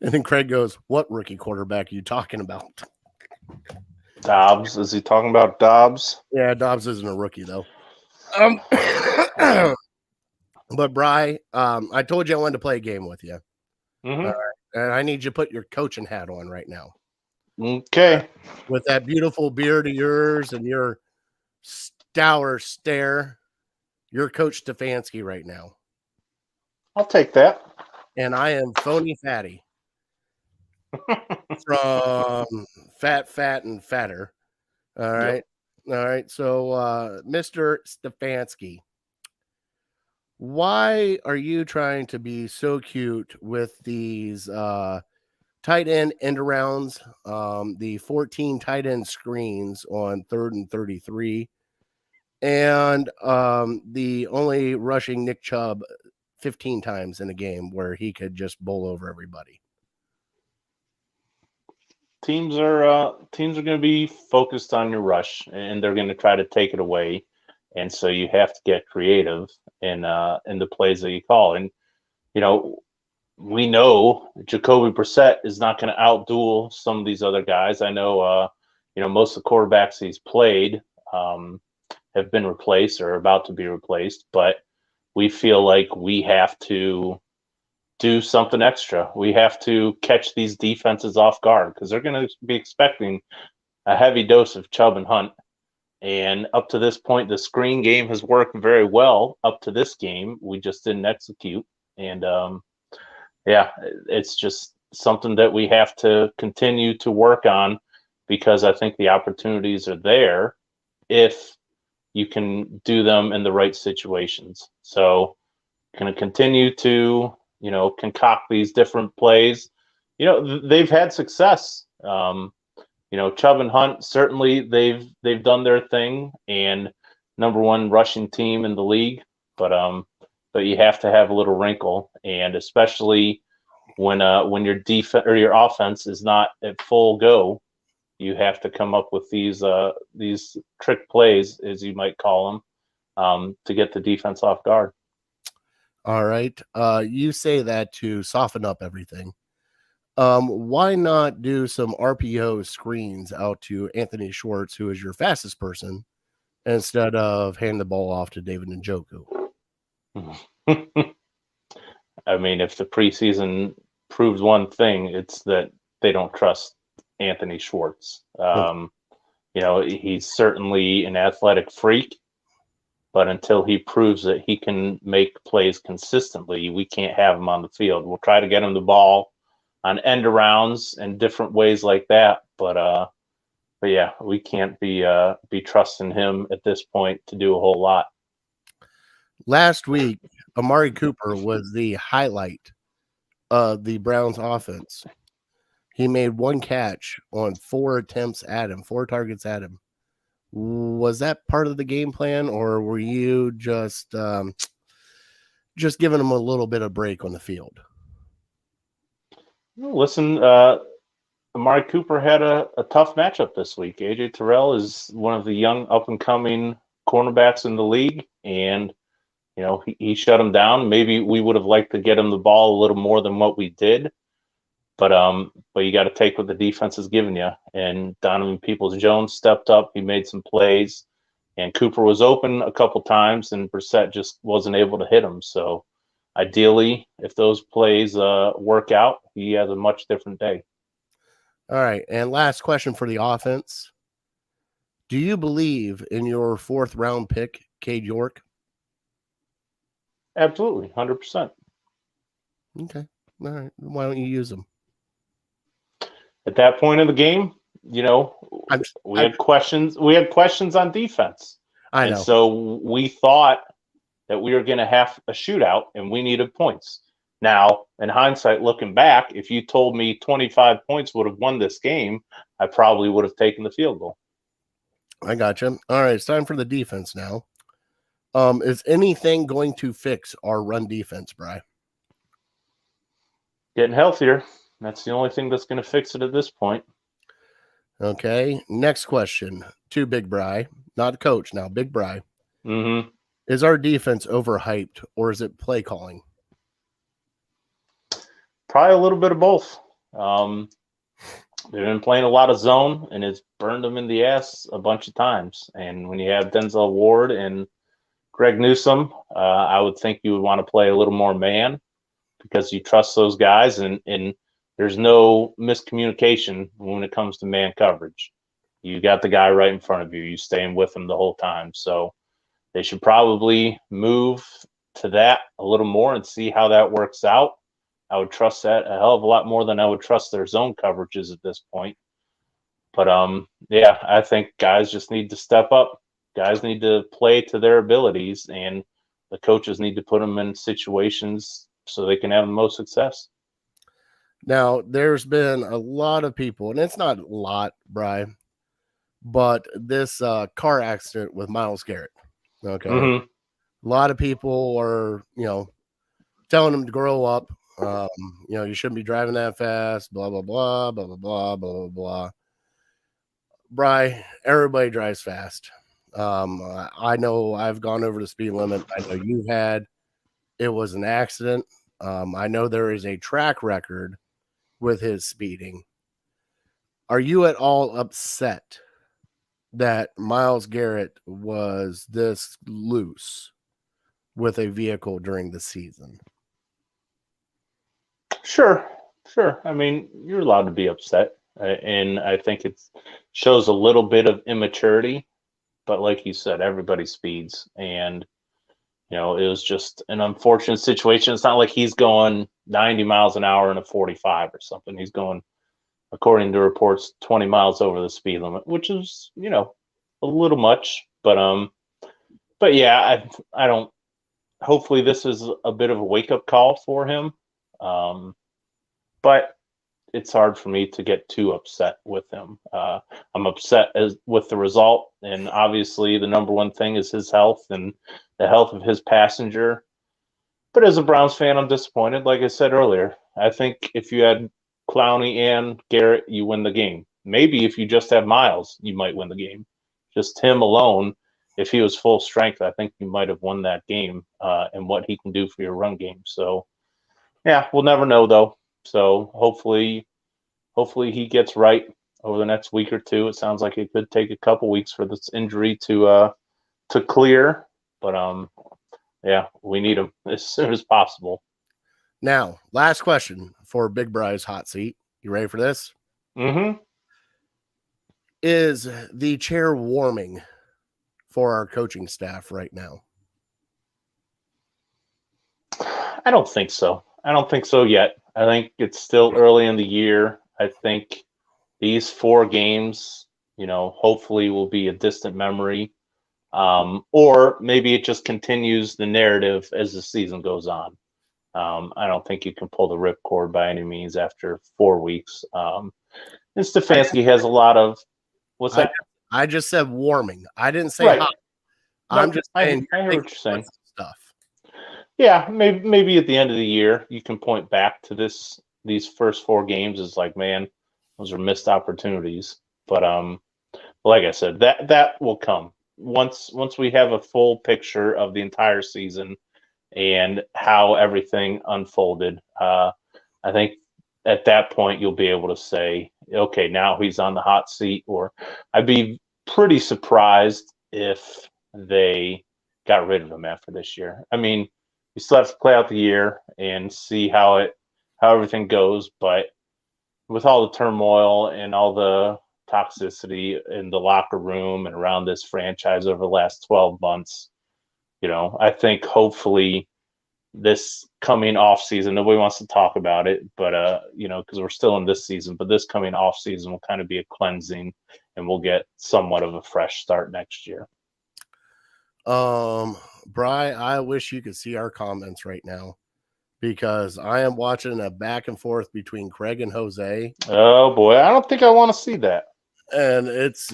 And then Craig goes, what rookie quarterback are you talking about? Dobbs. Is he talking about Dobbs? Yeah, Dobbs isn't a rookie, though. But, Bry, I told you I wanted to play a game with you. Mm-hmm. And I need you to put your coaching hat on right now. Okay. With that beautiful beard of yours and your dour stare, you're Coach Stefanski right now. I'll take that. And I am Phony Fatty from Fat, and Fatter. All right. Yep. All right. So, Mr. Stefanski, why are you trying to be so cute with these tight end arounds, the 14 tight end screens on 3rd and 33, and the only rushing Nick Chubb 15 times in a game where he could just bowl over everybody? Teams are going to be focused on your rush, and they're going to try to take it away. And so you have to get creative in the plays that you call. And, we know Jacoby Brissett is not going to outduel some of these other guys. I know, most of the quarterbacks he's played have been replaced or about to be replaced, but we feel like we have to do something extra. We have to catch these defenses off guard because they're going to be expecting a heavy dose of Chubb and Hunt. And up to this point, the screen game has worked very well. Up to this game, we just didn't execute. And, it's just something that we have to continue to work on because I think the opportunities are there if you can do them in the right situations. So going to continue to, concoct these different plays. They've had success. Chubb and Hunt, certainly they've done their thing and number 1 rushing team in the league, but you have to have a little wrinkle, and especially when your defense or your offense is not at full go, you have to come up with these trick plays, as you might call them, to get the defense off guard. All right. You say that to soften up everything. Why not do some RPO screens out to Anthony Schwartz, who is your fastest person, instead of hand the ball off to David Njoku? I mean, if the preseason proves one thing, it's that they don't trust Anthony Schwartz. He's certainly an athletic freak, but until he proves that he can make plays consistently, we can't have him on the field. We'll try to get him the ball on end arounds and different ways like that. But yeah, we can't be trusting him at this point to do a whole lot. Last week, Amari Cooper was the highlight of the Browns offense. He made 1 catch on 4 attempts at him, 4 targets at him. Was that part of the game plan, or were you just giving him a little bit of break on the field? Listen, Amari Cooper had a tough matchup this week. AJ Terrell is one of the young up-and-coming cornerbacks in the league, and he shut him down. Maybe we would have liked to get him the ball a little more than what we did, but you got to take what the defense is giving you. And Donovan Peoples-Jones stepped up. He made some plays, and Cooper was open a couple times, and Brissett just wasn't able to hit him. So ideally, if those plays work out, he has a much different day. All right, and last question for the offense. Do you believe in your 4th round pick, Cade York? Absolutely, 100%. Okay, all right. Why don't you use him? At that point in the game, we had questions. We had questions on defense. I know. And so we thought that we were going to have a shootout and we needed points. Now, in hindsight, looking back, if you told me 25 points would have won this game, I probably would have taken the field goal. I got you. All right, it's time for the defense now. Is anything going to fix our run defense, Bry? Getting healthier. That's the only thing that's going to fix it at this point. Okay. Next question to Big Bry, not coach now, Big Bry. Mm-hmm. Is our defense overhyped or is it play calling? Probably a little bit of both. They've been playing a lot of zone, and it's burned them in the ass a bunch of times. And when you have Denzel Ward and Greg Newsome, I would think you would want to play a little more man because you trust those guys, and there's no miscommunication when it comes to man coverage. You got the guy right in front of you. You staying with him the whole time. So they should probably move to that a little more and see how that works out. I would trust that a hell of a lot more than I would trust their zone coverages at this point. But yeah, I think guys just need to step up. Guys need to play to their abilities, and the coaches need to put them in situations so they can have the most success. Now, there's been a lot of people, and it's not a lot, Brian, but this car accident with Myles Garrett. Okay. Mm-hmm. A lot of people are, telling him to grow up. You shouldn't be driving that fast, blah, blah, blah, blah, blah, blah, blah, blah, blah. Bry, everybody drives fast. I know I've gone over the speed limit. I know you had. It was an accident. I know there is a track record with his speeding. Are you at all upset that Myles Garrett was this loose with a vehicle during the season? Sure. I mean, you're allowed to be upset, and I think it shows a little bit of immaturity. But like you said, everybody speeds, and it was just an unfortunate situation. It's not like he's going 90 miles an hour in a 45 or something. He's going, according to reports, 20 miles over the speed limit, which is a little much. But yeah, I don't. Hopefully, this is a bit of a wake up call for him. But it's hard for me to get too upset with him. I'm upset with the result, and obviously the number one thing is his health and the health of his passenger. But as a Browns fan, I'm disappointed. Like I said earlier, I think if you had Clowney and Garrett, you win the game. Maybe if you just have Myles, you might win the game. Just him alone, if he was full strength, I think you might have won that game and what he can do for your run game. So, yeah, we'll never know, though. So hopefully he gets right over the next week or two. It sounds like it could take a couple weeks for this injury to clear, but yeah, we need him as soon as possible. Now, last question for Big Bry's hot seat. You ready for this? Mm-hmm. Is the chair warming for our coaching staff right now? I don't think so. I don't think so yet. I think it's still early in the year. I think these 4 games, hopefully will be a distant memory. Or maybe it just continues the narrative as the season goes on. I don't think you can pull the ripcord by any means after 4 weeks. And Stefanski has a lot of what's that? I just said warming. I didn't say right. hot. I'm just saying. I hear what you're saying. Stuff. Yeah, maybe at the end of the year you can point back to these first 4 games as like, man, those are missed opportunities. But like I said, that will come once we have a full picture of the entire season and how everything unfolded. I think at that point you'll be able to say, okay, now he's on the hot seat. Or I'd be pretty surprised if they got rid of him after this year. I mean, you still have to play out the year and see how everything goes. But with all the turmoil and all the toxicity in the locker room and around this franchise over the last 12 months, I think hopefully this coming off season, nobody wants to talk about it, but because we're still in this season, but this coming off season will kind of be a cleansing, and we'll get somewhat of a fresh start next year. Bry, I wish you could see our comments right now, because I am watching a back and forth between Craig and Jose. Oh boy, I don't think I want to see that. And it's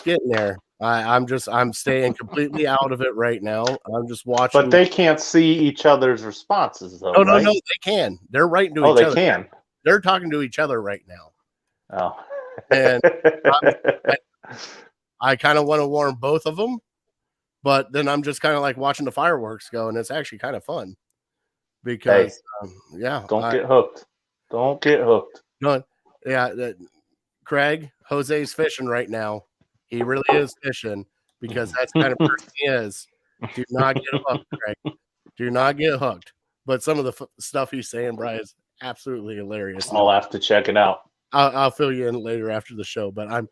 getting there. I'm staying completely out of it right now. I'm just watching. But they can't see each other's responses, though, No, right? they can. They're writing to Oh, each they other. can. They're talking to each other right now. Oh. And I kind of want to warn both of them, but then I'm just kind of like watching the fireworks go, and it's actually kind of fun because, Don't get hooked. Don't get hooked. No, yeah, Craig, Jose's fishing right now. He really is fishing because that's the kind of person he is. Do not get hooked, Craig. Do not get hooked. But some of the stuff he's saying, Brian, is absolutely hilarious. I'll have to check it out. I'll fill you in later after the show. But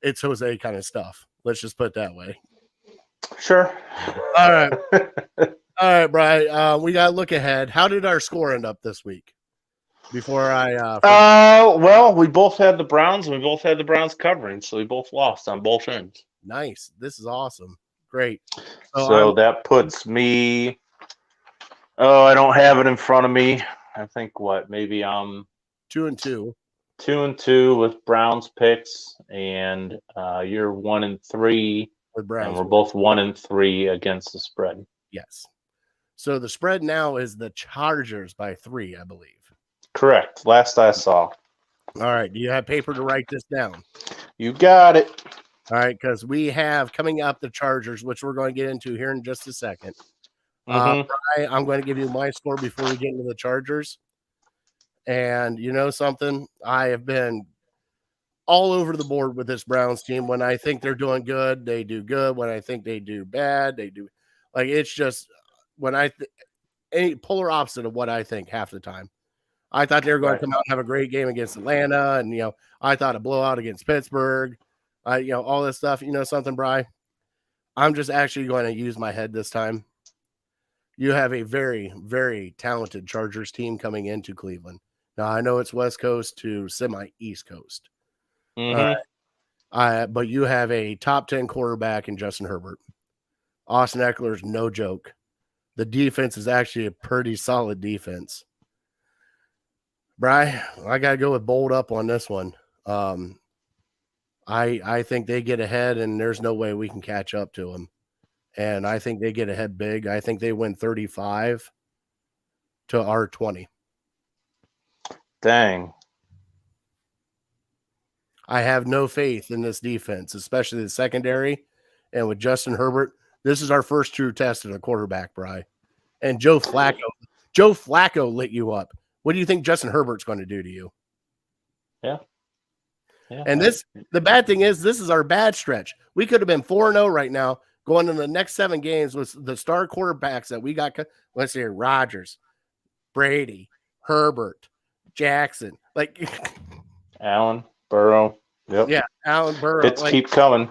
it's Jose kind of stuff. Let's just put it that way. Sure. All right. All right, Brian. We got to look ahead. How did our score end up this week? Before well, we both had the Browns, and we both had the Browns covering, so we both lost on both ends. Nice. This is awesome. Great. So that puts me. Oh, I don't have it in front of me. I think maybe I'm 2-2. 2-2 with Browns picks, and you're 1-3 with Browns. And we're both 1-3 against the spread. Yes. So the spread now is the Chargers by 3, I believe. Correct. Last I saw. All right. Do you have paper to write this down? You got it. All right. Because we have coming up the Chargers, which we're going to get into here in just a second. I'm going to give you my score before we get into the Chargers. And you know something? I have been all over the board with this Browns team. When I think they're doing good, they do good. When I think they do bad, they do. Like, it's just when any polar opposite of what I think half the time. I thought they were going to come out and have a great game against Atlanta. And, I thought a blowout against Pittsburgh, all this stuff. You know something, Bri? I'm just actually going to use my head this time. You have a very, very talented Chargers team coming into Cleveland. Now, I know it's West Coast to semi-East Coast. But you have a top 10 quarterback in Justin Herbert. Austin Eckler's no joke. The defense is actually a pretty solid defense. Bri, I got to go with bold up on this one. I think they get ahead, and there's no way we can catch up to them. And I think they get ahead big. I think they win 35 to our 20. Dang. I have no faith in this defense, especially the secondary. And with Justin Herbert, this is our first true test of a quarterback, Bri. And Joe Flacco lit you up. What do you think Justin Herbert's going to do to you? Yeah. And the bad thing is, this is our bad stretch. We could have been 4-0 right now, going into the next 7 games with the star quarterbacks that we got. Let's see here: Rodgers, Brady, Herbert, Jackson, Allen, Burrow. Yep. Yeah, Allen, Burrow. Hits keep coming.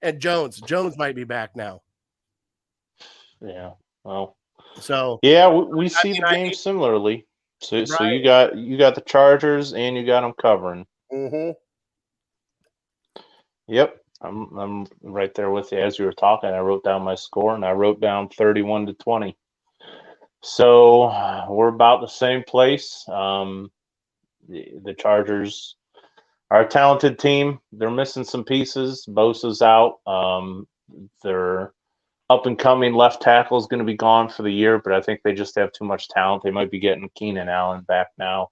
And Jones might be back now. Yeah. Well. So yeah, we see the game similarly. So you got the Chargers and you got them covering. Mm-hmm. Yep, I'm right there with you. As you were talking, I wrote down my score, and I wrote down 31-20. So we're about the same place. The Chargers are a talented team. They're missing some pieces. Bosa's out. Their up-and-coming left tackle is going to be gone for the year, but I think they just have too much talent. They might be getting Keenan Allen back now.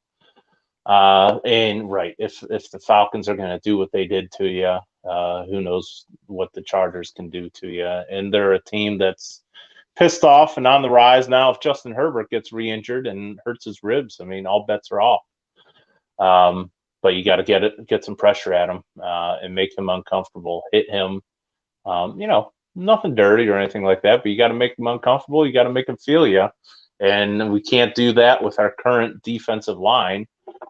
If the Falcons are going to do what they did to you, who knows what the Chargers can do to you. And they're a team that's pissed off and on the rise now. If Justin Herbert gets re-injured and hurts his ribs, I mean, all bets are off. But you got to get some pressure at him and make him uncomfortable, hit him, nothing dirty or anything like that, but you got to make him uncomfortable. You got to make him feel you. And we can't do that with our current defensive line.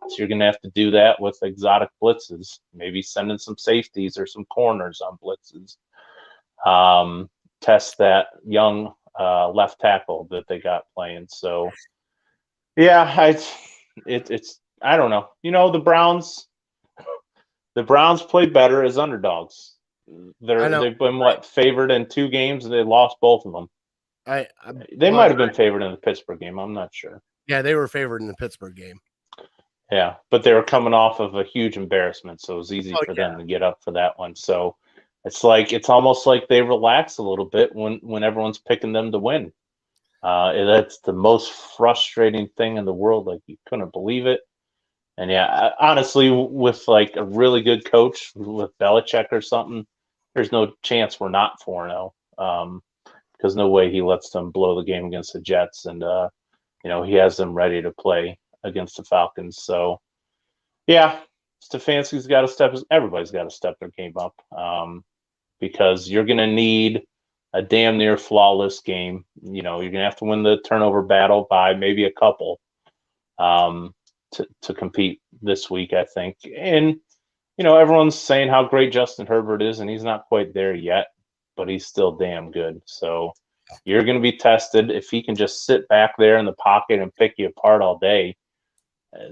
So you're going to have to do that with exotic blitzes, maybe sending some safeties or some corners on blitzes. Test that young left tackle that they got playing. So, yeah, it's I don't know. The Browns play better as underdogs. They've been favored in 2 games, and they lost both of them. They might have been favored in the Pittsburgh game. I'm not sure. Yeah, they were favored in the Pittsburgh game. Yeah, but they were coming off of a huge embarrassment, so it was easy for them to get up for that one. So it's almost like they relax a little bit when everyone's picking them to win. That's the most frustrating thing in the world. Like, you couldn't believe it. And yeah, honestly, with like a really good coach with Belichick or something, there's no chance we're not 4-0. Because no way he lets them blow the game against the Jets, and he has them ready to play against the Falcons. So yeah, Stefanski's got to everybody's got to step their game up, because you're going to need a damn near flawless game. You're going to have to win the turnover battle by maybe a couple to compete this week, I think. And everyone's saying how great Justin Herbert is, and he's not quite there yet, but he's still damn good. So you're going to be tested. If he can just sit back there in the pocket and pick you apart all day,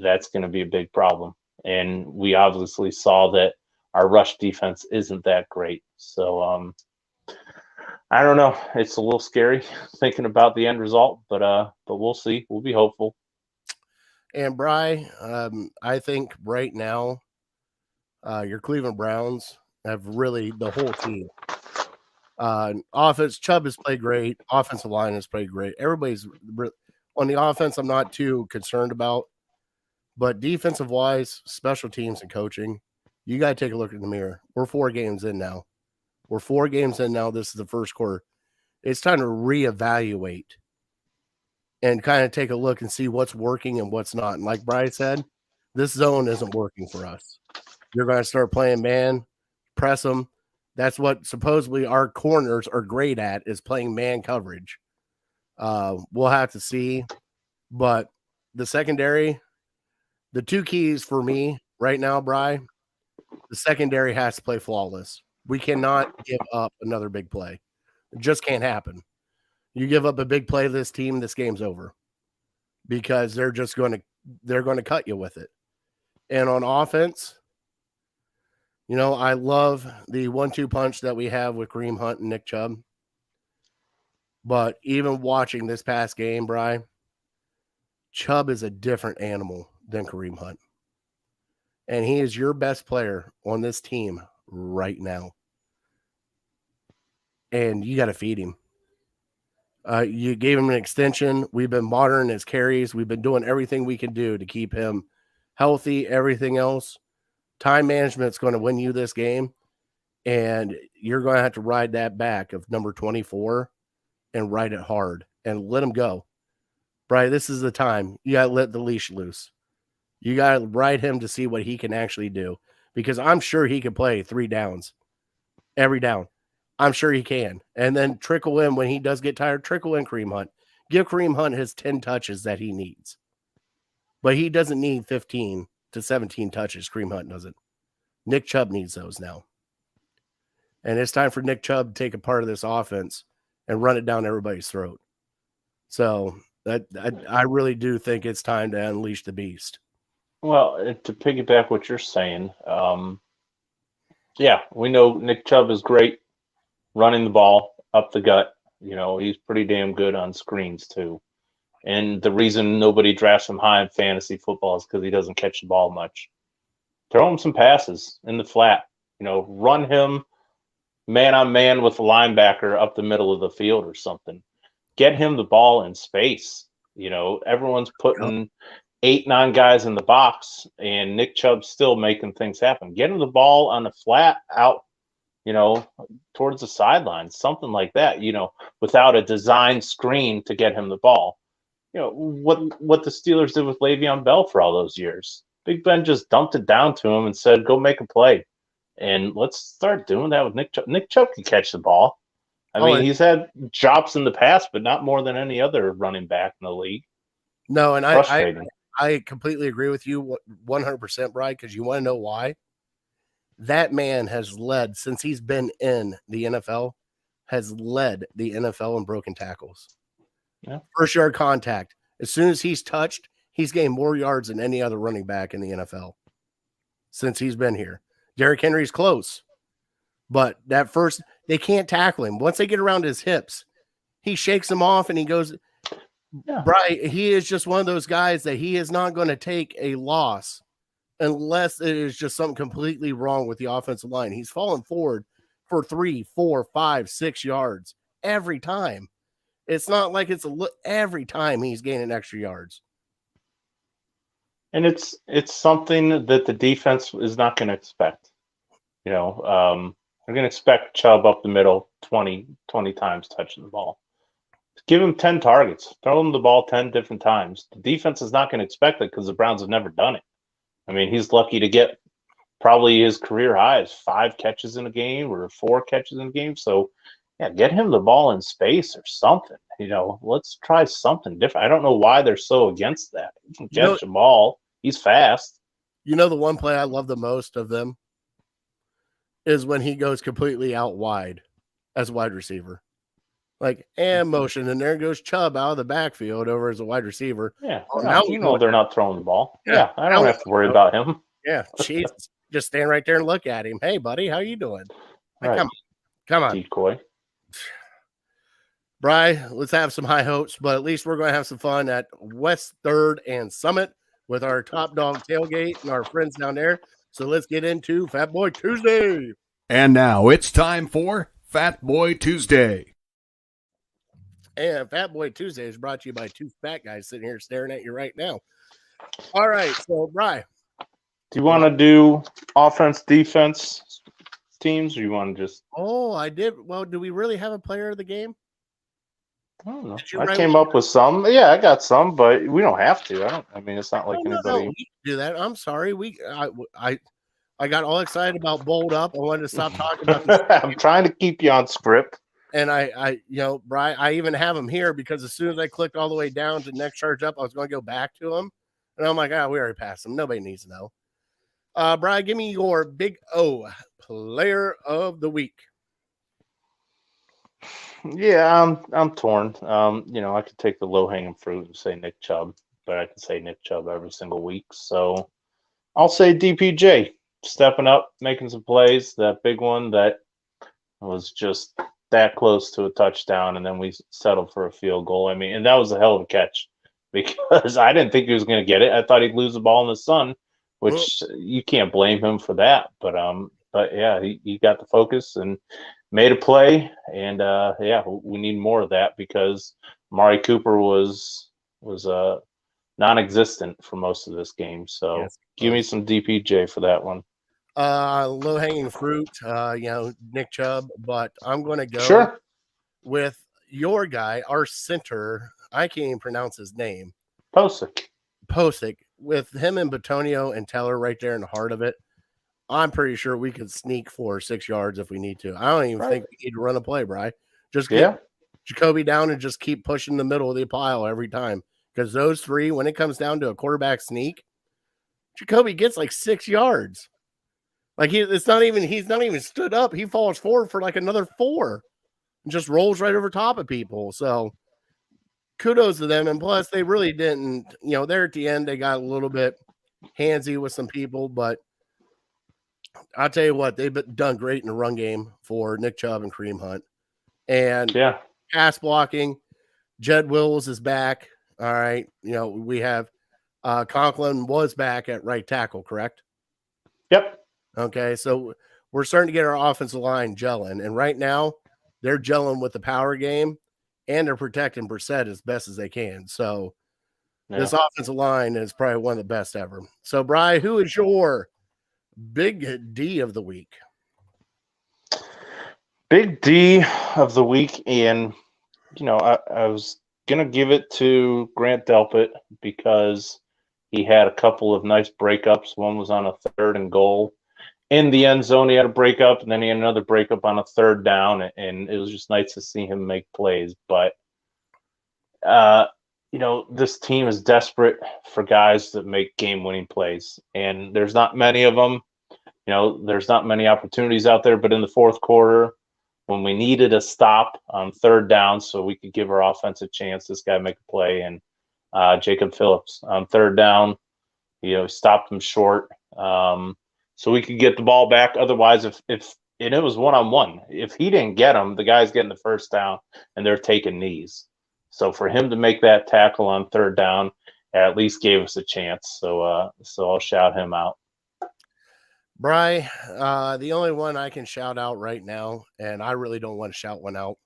that's going to be a big problem. And we obviously saw that our rush defense isn't that great. So I don't know. It's a little scary thinking about the end result, but we'll see. We'll be hopeful. And Bri, I think right now, your Cleveland Browns have really the whole team. Offense, Chubb has played great. Offensive line has played great. Everybody's on the offense. I'm not too concerned about, but defensive wise, special teams and coaching, you got to take a look in the mirror. We're 4 games in now. This is the first quarter. It's time to reevaluate and kind of take a look and see what's working and what's not. And like Bri said, this zone isn't working for us. You're going to start playing man, press them. That's what supposedly our corners are great at, is playing man coverage. We'll have to see. But the secondary, the 2 keys for me right now, Bri, the secondary has to play flawless. We cannot give up another big play. It just can't happen. You give up a big play to this team, this game's over, because they're going to cut you with it. And on offense, I love the 1-2 punch that we have with Kareem Hunt and Nick Chubb. But even watching this past game, Bri, Chubb is a different animal than Kareem Hunt. And he is your best player on this team right now. And you got to feed him. You gave him an extension. We've been monitoring his carries. We've been doing everything we can do to keep him healthy, everything else. Time management's going to win you this game, and you're going to have to ride that back of number 24 and ride it hard and let him go. Bri, this is the time. You got to let the leash loose. You got to ride him to see what he can actually do, because I'm sure he can play 3 downs every down. I'm sure he can. And then trickle in when he does get tired, trickle in Kareem Hunt. Give Kareem Hunt his 10 touches that he needs. But he doesn't need 15 to 17 touches. Kareem Hunt doesn't. Nick Chubb needs those now. And it's time for Nick Chubb to take a part of this offense and run it down everybody's throat. So I really do think it's time to unleash the beast. Well, to piggyback what you're saying, yeah, we know Nick Chubb is great running the ball up the gut. He's pretty damn good on screens too. And the reason nobody drafts him high in fantasy football is because he doesn't catch the ball much. Throw him some passes in the flat. Run him man on man with a linebacker up the middle of the field or something. Get him the ball in space. Everyone's putting 8-9 guys in the box, and Nick Chubb's still making things happen. Get him the ball on the flat out, towards the sidelines, something like that, without a design screen to get him the ball. What the Steelers did with Le'Veon Bell for all those years. Big Ben just dumped it down to him and said, go make a play. And let's start doing that with Nick Chubb. Nick Chubb can catch the ball. I mean, he's had drops in the past, but not more than any other running back in the league. No, and I completely agree with you 100%, Brian, because you want to know why? That man has led, since he's been in the NFL, has led the NFL in broken tackles. Yeah. First yard contact. As soon as he's touched, he's gained more yards than any other running back in the NFL since he's been here. Derrick Henry's close, but that first, they can't tackle him. Once they get around his hips, he shakes them off and he goes, Brian, he is just one of those guys that he is not going to take a loss unless it is just something completely wrong with the offensive line. He's fallen forward for 3, 4, 5, 6 yards every time. It's not like it's every time he's gaining extra yards. And it's something that the defense is not going to expect. They're going to expect Chubb up the middle 20 times touching the ball. Give him 10 targets. Throw him the ball 10 different times. The defense is not going to expect it because the Browns have never done it. I mean, he's lucky to get probably his career high is 5 catches in a game or 4 catches in a game. So, yeah, get him the ball in space or something. Let's try something different. I don't know why they're so against that. He can catch the ball. He's fast. The one play I love the most of them is when he goes completely out wide as a wide receiver. And motion, and there goes Chubb out of the backfield over as a wide receiver. Yeah, they're not throwing the ball. Yeah, I don't have to worry about him. Yeah, Jesus, just stand right there and look at him. Hey, buddy, how you doing? Right. Come on. Decoy. Bri, let's have some high hopes, but at least we're going to have some fun at West 3rd and Summit with our Top Dog tailgate and our friends down there. So let's get into Fat Boy Tuesday. And now it's time for Fat Boy Tuesday. And Fat Boy Tuesday is brought to you by 2 fat guys sitting here staring at you right now. All right, so Bri, do you want to do offense, defense teams, or you want to just? Oh, I did. Well, do we really have a player of the game? I don't know. I came up with some. Yeah, I got some, but we don't have to. It's not like anybody. No, we can do that. I'm sorry. I got all excited about Bold Up. I wanted to stop talking about this. I'm trying to keep you on script. And Bri, I even have him here because as soon as I clicked all the way down to next charge up, I was going to go back to him. And I'm like, we already passed him. Nobody needs to know. Bri, give me your big O player of the week. Yeah, I'm torn. I could take the low-hanging fruit and say Nick Chubb, but I can say Nick Chubb every single week. So I'll say DPJ, stepping up, making some plays. That big one that was just that close to a touchdown, and then we settled for a field goal. And that was a hell of a catch because I didn't think he was going to get it. I thought he'd lose the ball in the sun, which you can't blame him for that. But yeah, he got the focus and made a play. And we need more of that because Amari Cooper was non-existent for most of this game. So yes, give me some DPJ for that one. Low-hanging fruit, Nick Chubb, but I'm going to go with your guy, our center. I can't even pronounce his name. Posick. With him and Batonio and Teller right there in the heart of it, I'm pretty sure we could sneak 4 or 6 yards if we need to. I don't even think we need to run a play, Bri. Just get Jacoby down and just keep pushing the middle of the pile every time. Because those 3, when it comes down to a quarterback sneak, Jacoby gets 6 yards. He's not even stood up. He falls forward for another 4 and just rolls right over top of people. So kudos to them. And plus they really didn't, there at the end, they got a little bit handsy with some people, but I'll tell you what, they've done great in the run game for Nick Chubb and Kareem Hunt. And pass blocking, Jed Wills is back. All right. We have Conklin was back at right tackle, correct? Yep. Okay, so we're starting to get our offensive line gelling, and right now they're gelling with the power game, and they're protecting Brissett as best as they can. So this offensive line is probably one of the best ever. So, Bri, who is your big D of the week? Big D of the week, and I was gonna give it to Grant Delpit because he had a couple of nice breakups. One was on a 3rd and goal. In the end zone, he had a breakup, and then he had another breakup on a 3rd down, and it was just nice to see him make plays. But, this team is desperate for guys that make game-winning plays, and there's not many of them. There's not many opportunities out there, but in the 4th quarter, when we needed a stop on 3rd down so we could give our offense a chance, this guy make a play, and Jacob Phillips on 3rd down, stopped him short. So we could get the ball back. Otherwise, if it was 1-on-1, if he didn't get him, the guy's getting the 1st down, and they're taking knees. So for him to make that tackle on 3rd down, at least gave us a chance. So I'll shout him out. Bry, the only one I can shout out right now, and I really don't want to shout one out.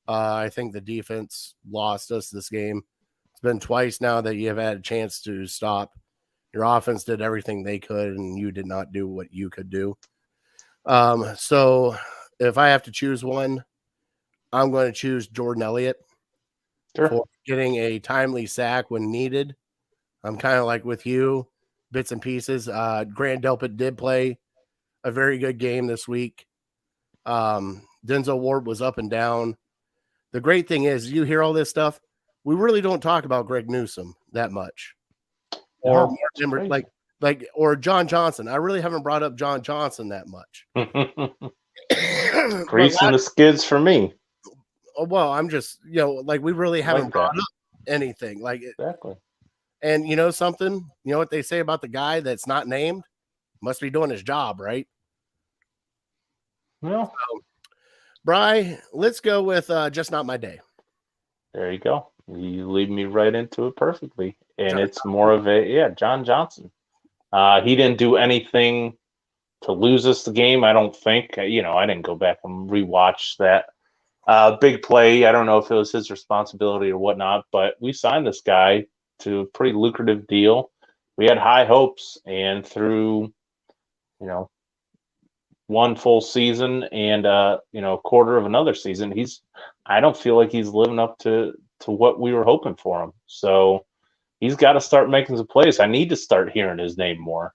I think the defense lost us this game. It's been twice now that you have had a chance to stop. Your offense did everything they could, and you did not do what you could do. So if I have to choose one, I'm going to choose Jordan Elliott for getting a timely sack when needed. I'm kind of like with you, bits and pieces. Grant Delpit did play a very good game this week. Denzel Ward was up and down. The great thing is, you hear all this stuff, we really don't talk about Greg Newsome that much. Or or John Johnson. I really haven't brought up John Johnson that much. Greasing the skids for me. Well, I'm just, we really haven't brought up anything. Exactly. And you know something? You know what they say about the guy that's not named? Must be doing his job, right? Well, so, Bry, let's go with Just Not My Day. There you go. You lead me right into it perfectly. And it's more of a, John Johnson. He didn't do anything to lose us the game, I don't think. I didn't go back and rewatch that big play. I don't know if it was his responsibility or whatnot, but we signed this guy to a pretty lucrative deal. We had high hopes, and through, one full season and a quarter of another season, I don't feel like he's living up to what we were hoping for him. So he's got to start making some plays. I need to start hearing his name more.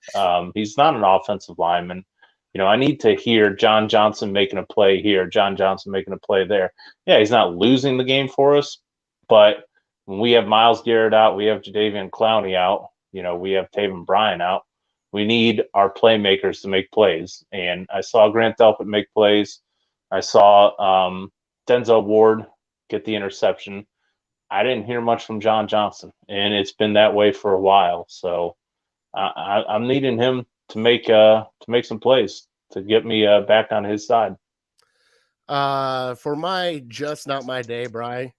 He's not an offensive lineman. I need to hear John Johnson making a play here, John Johnson making a play there. Yeah, he's not losing the game for us, but when we have Myles Garrett out, we have Jadeveon Clowney out, we have Taven Bryan out, we need our playmakers to make plays. And I saw Grant Delpit make plays. I saw Denzel Ward get the interception. I didn't hear much from John Johnson, and it's been that way for a while. So I'm needing him to make some plays to get me back on his side. For my Just Not My Day, Bry,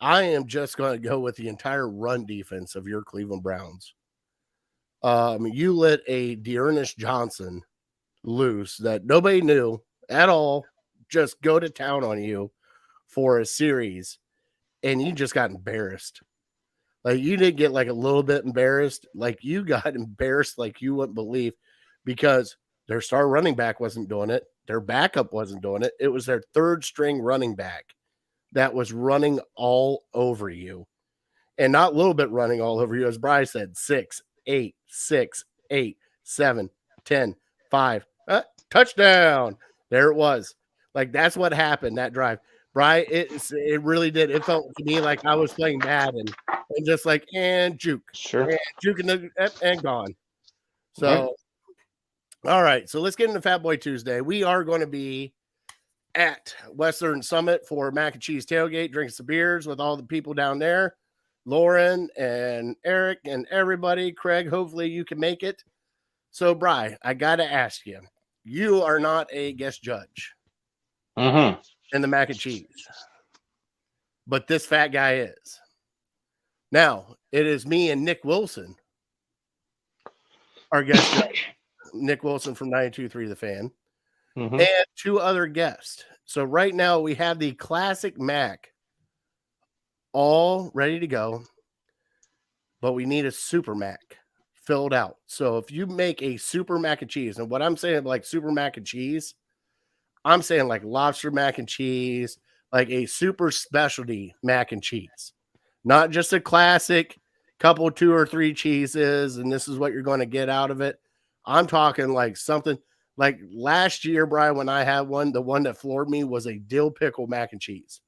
I am just going to go with the entire run defense of your Cleveland Browns. You let a Dearness Johnson loose that nobody knew at all just go to town on you for a series, and you just got embarrassed. Like, you didn't get like a little bit embarrassed. Like, you got embarrassed like you wouldn't believe, because their star running back wasn't doing it. Their backup wasn't doing it. It was their third string running back that was running all over you. And not a little bit running all over you. As Bry said, 6, 8, 6, 8, 7, 10, 5. Touchdown. There it was. Like, that's what happened that drive. Bry, it really did. It felt to me like I was playing Madden and just like, and juke. Sure. And juke and gone. So, all right. So let's get into Fat Boy Tuesday. We are going to be at Western Summit for Mac and Cheese Tailgate, drinking some beers with all the people down there. Lauren and Eric and everybody. Craig, hopefully you can make it. So, Bry, I got to ask you, you are not a guest judge in the mac and cheese, but this fat guy is. Now, it is me and Nick Wilson, our guest judge. Nick Wilson from 92.3 The Fan, and two other guests. So right now we have the classic mac all ready to go, but we need a super mac filled out. So if you make a super mac and cheese, and what I'm saying like super mac and cheese, I'm saying like lobster mac and cheese, like a super specialty mac and cheese, not just a classic couple, 2 or 3 cheeses, and this is what you're going to get out of it. I'm talking like something like last year, Brian, when I had one, the one that floored me was a dill pickle mac and cheese.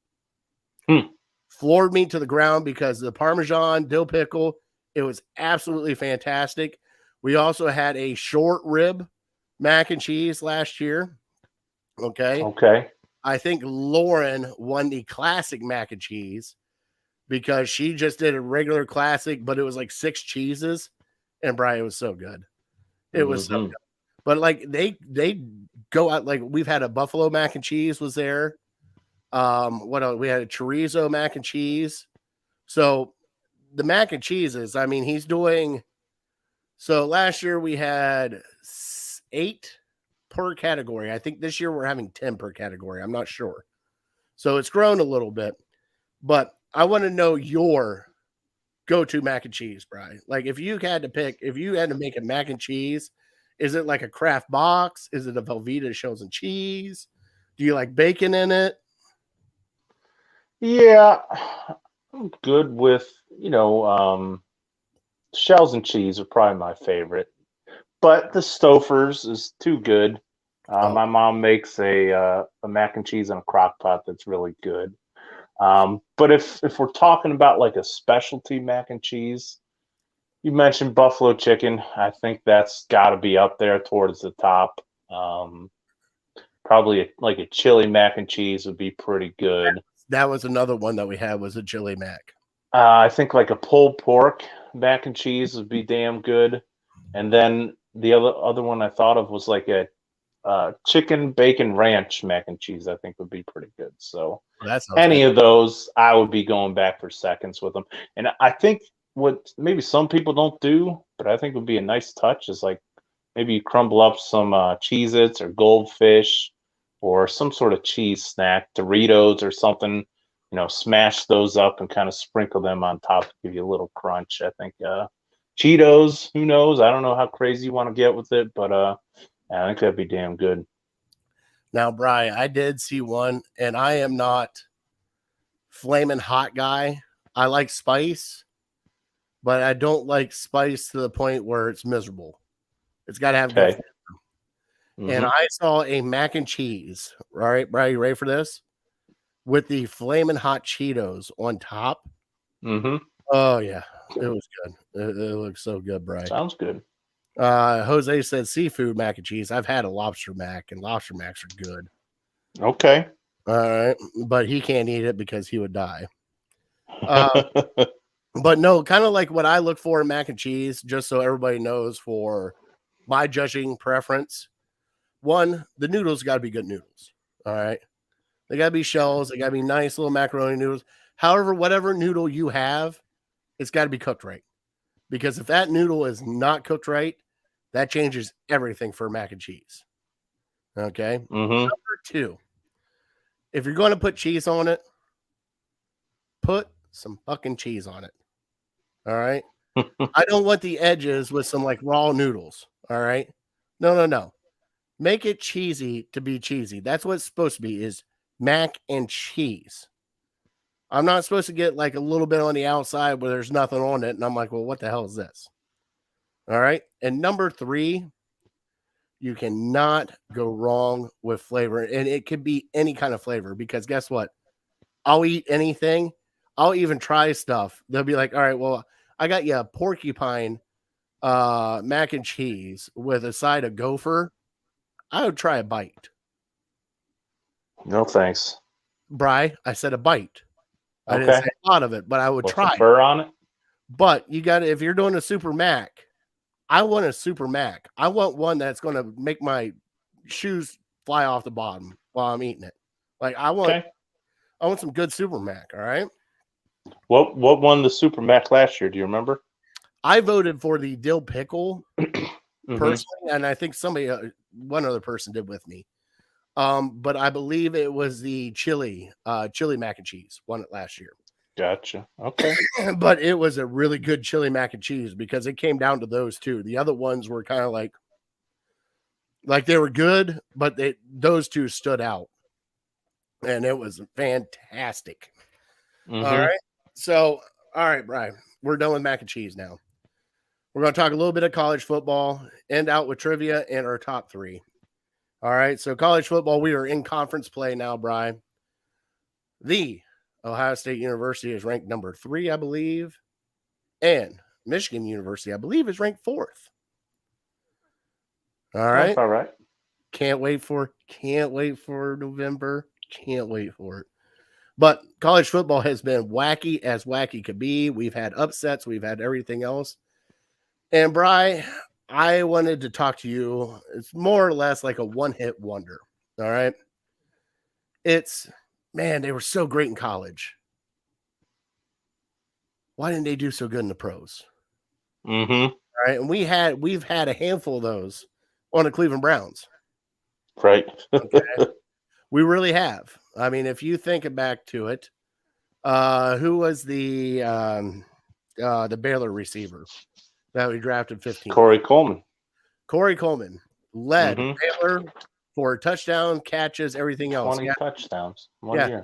Floored me to the ground because the Parmesan dill pickle, it was absolutely fantastic. We also had a short rib mac and cheese last year. Okay. I think Lauren won the classic mac and cheese because she just did a regular classic, but it was like 6 cheeses, and Brian, it was so good. It was so good. But like they go out, like we've had a buffalo mac and cheese was there. What else? We had a chorizo mac and cheese. So the mac and cheeses, I mean, he's doing. So last year we had 8 per category. I think this year we're having 10 per category. I'm not sure. So it's grown a little bit. But I want to know your go-to mac and cheese, Brian. Like if you had to make a mac and cheese, is it like a Kraft box? Is it a Velveeta chosen cheese? Do you like bacon in it? Yeah, I'm good with, shells and cheese are probably my favorite. But the Stouffer's is too good. My mom makes a mac and cheese in a crock pot that's really good. But if we're talking about like a specialty mac and cheese, you mentioned buffalo chicken. I think that's got to be up there towards the top. Probably like a chili mac and cheese would be pretty good. That was another one that we had was a chili mac. I think like a pulled pork mac and cheese would be damn good. And then the other one I thought of was like a chicken bacon ranch mac and cheese. I think would be pretty good. So any of those, I would be going back for seconds with them. And I think what maybe some people don't do, but I think would be a nice touch is like maybe you crumble up some Cheez-Its or Goldfish or some sort of cheese snack, Doritos or something. Smash those up and kind of sprinkle them on top to give you a little crunch. I think Cheetos, who knows? I don't know how crazy you want to get with it, but I think that'd be damn good. Now, Bri, I did see one, and I am not flaming hot guy. I like spice, but I don't like spice to the point where it's miserable. It's got to have good flavor. Mm-hmm. And I saw a mac and cheese. All right, Bri, you ready for this? With the flaming hot Cheetos on top. Mm-hmm. Oh, yeah. It was good. It looks so good, Bri. Sounds good. Jose said seafood mac and cheese. I've had a lobster mac, and lobster macs are good. Okay. All right. But he can't eat it because he would die. But no, kind of like what I look for in mac and cheese, just so everybody knows for my judging preference. One, the noodles got to be good noodles. All right. They got to be shells. They got to be nice little macaroni noodles. However, whatever noodle you have, it's got to be cooked right. Because if that noodle is not cooked right, that changes everything for mac and cheese. Okay. Mm-hmm. Number 2, if you're going to put cheese on it, put some fucking cheese on it. All right. I don't want the edges with some like raw noodles. All right. No. Make it cheesy to be cheesy. That's what it's supposed to be is mac and cheese. I'm not supposed to get like a little bit on the outside where there's nothing on it. And I'm like, well, what the hell is this? All right. And number 3, you cannot go wrong with flavor. And it could be any kind of flavor because guess what? I'll eat anything. I'll even try stuff. They'll be like, all right, well, I got you a porcupine mac and cheese with a side of gopher. I would try a bite. No, thanks. Bri, I said a bite. I Okay. didn't say a lot of it, but I would try. Fur on it? But you got to, if you're doing a super mac, I want a super mac. I want one that's going to make my shoes fly off the bottom while I'm eating it. Like I want some good super mac. All right. What won the super mac last year? Do you remember? I voted for the dill pickle Mm-hmm. personally, and I think one other person did with me. But I believe it was the chili mac and cheese won it last year. Gotcha. Okay. But it was a really good chili mac and cheese because it came down to those two. The other ones were kind of like they were good, but those two stood out. And it was fantastic. Mm-hmm. All right. So, all right, Brian, we're done with mac and cheese now. We're going to talk a little bit of college football, end out with trivia and our top 3. All right. So college football, we are in conference play now, Brian. The Ohio State University is ranked number 3, I believe. And Michigan University, I believe, is ranked 4th. All right. That's all right. Can't wait for November. Can't wait for it. But college football has been wacky as wacky could be. We've had upsets. We've had everything else. And Bri, I wanted to talk to you. It's more or less like a one-hit wonder. All right. They were so great in college. Why didn't they do so good in the pros? Mm-hmm. All right. And we've had a handful of those on the Cleveland Browns. Right. Okay. We really have. I mean, if you think back to it, who was the Baylor receiver that we drafted 15th? Corey Coleman. Corey Coleman led Mhm. Baylor for touchdown, catches, everything else. 20 touchdowns one Yeah.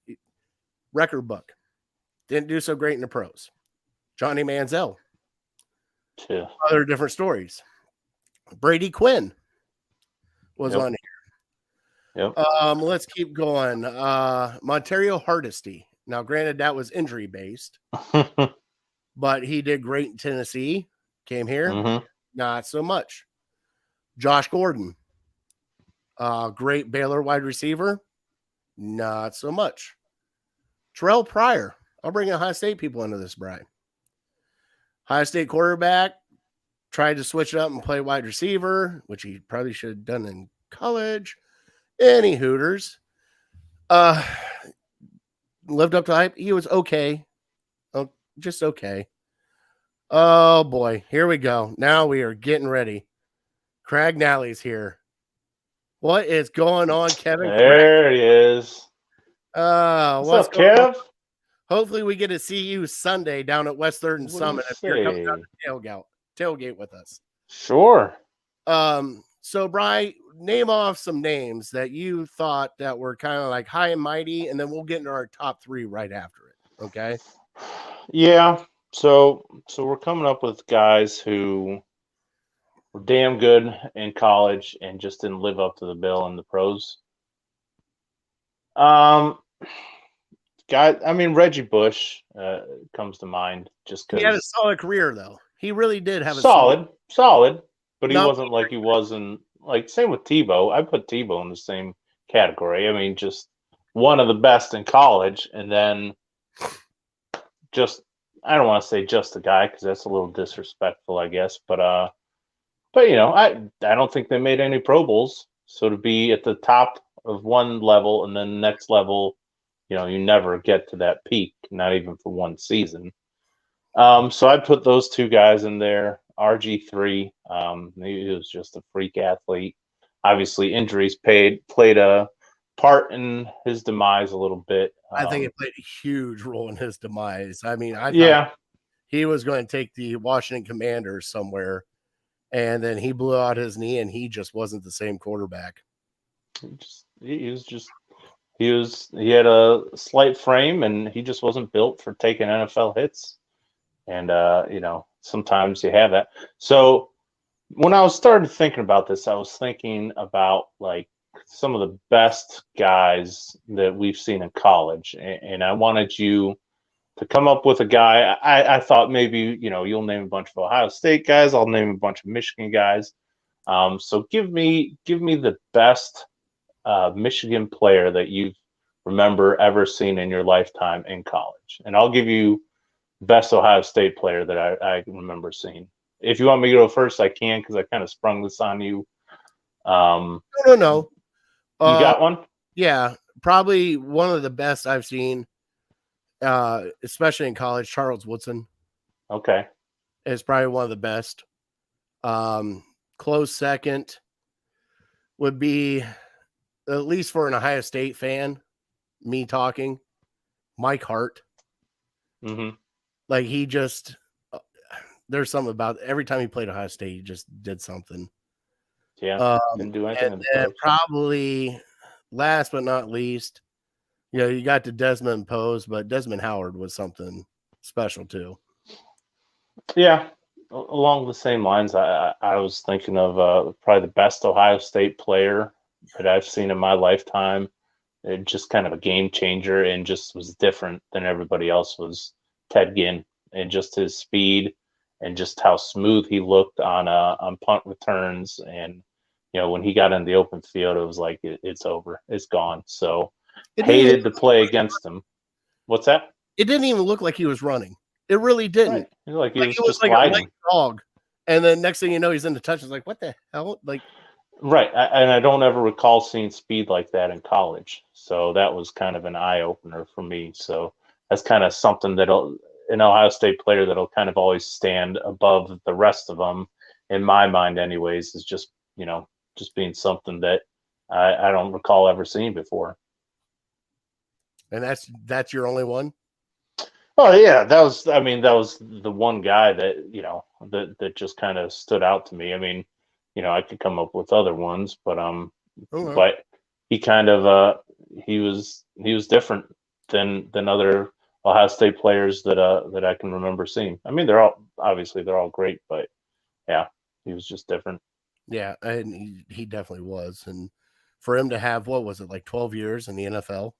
year. Record book. Didn't do so great in the pros. Johnny Manziel. Too. Other different stories. Brady Quinn was Yep. on here. Yep. Let's keep going. Montario Hardesty. Now, granted, that was injury based, but he did great in Tennessee. Came here, Mhm. not so much. Josh Gordon, great Baylor wide receiver, not so much. Terrell Pryor. I'll bring Ohio State people into this, Brian. Ohio State quarterback, tried to switch it up and play wide receiver, which he probably should have done in college. Any Hooters. Lived up to hype. He was okay. Oh, just okay. Oh boy, here we go. Now we are getting ready. Craig Nally's here. What is going on, Kevin? There he is. What's up, going on? Kev? Hopefully we get to see you Sunday down at West Third and What do you Summit if you're coming down say? to tailgate with us. Sure. So Bri, name off some names that you thought that were kind of like high and mighty, and then we'll get into our top 3 right after it. Okay. Yeah. So we're coming up with guys who were damn good in college and just didn't live up to the bill in the pros. Reggie Bush comes to mind just because He had a solid career, though. He really did have a solid, but he No, wasn't like he wasn't like same with Tebow. I put Tebow in the same category. I mean, just one of the best in college, and then just I don't want to say just a guy because that's a little disrespectful, I guess. But I don't think they made any Pro Bowls. So to be at the top of one level and then next level, you never get to that peak, not even for one season. So I'd put those 2 guys in there. RG3, he was just a freak athlete. Obviously, injuries played a part in his demise a little bit. I think it played a huge role in his demise. I mean, I thought he was going to take the Washington Commanders somewhere, and then he blew out his knee, and he just wasn't the same quarterback. He had a slight frame, and he just wasn't built for taking NFL hits. And sometimes you have that. So when I was started thinking about this, I was thinking about like some of the best guys that we've seen in college, and I wanted you to come up with a guy. I thought maybe you'll name a bunch of Ohio State guys. I'll name a bunch of Michigan guys. So give me the best Michigan player that you remember ever seen in your lifetime in college, and I'll give you best Ohio State player that I remember seeing. If you want me to go first, I can because I kind of sprung this on you. No. You got one? Yeah, probably one of the best I've seen, especially in college. Charles Woodson. Okay. Is probably one of the best. Close second would be, at least for an Ohio State fan, me talking, Mike Hart. Mm-hmm. Like he just, there's something about every time he played Ohio State, he just did something. Yeah, didn't do anything. And then probably last but not least, you got to Desmond Pose, but Desmond Howard was something special too. Yeah, along the same lines, I was thinking of probably the best Ohio State player that I've seen in my lifetime. It just kind of a game changer and just was different than everybody else was. Ted Ginn, and just his speed and just how smooth he looked on punt returns, and when he got in the open field, it was like it's over, it's gone. So hated to play against him. What's that? It didn't even look like he was running. It really didn't. Right. Like he was just like gliding. a dog, and then next thing you know, he's in the touch. It's like, what the hell? Like, right. And I don't ever recall seeing speed like that in college. So that was kind of an eye opener for me. So that's kind of something an Ohio State player that'll kind of always stand above the rest of them, in my mind anyways, is just just being something that I don't recall ever seeing before. And that's your only one? Oh yeah, that was the one guy that, that just kind of stood out to me. I mean, I could come up with other ones, but Okay. but he kind of he was different than other Ohio State players that I can remember seeing. I mean, they're all great, but yeah, he was just different. Yeah, and he definitely was. And for him to have, what was it, like 12 years in the NFL?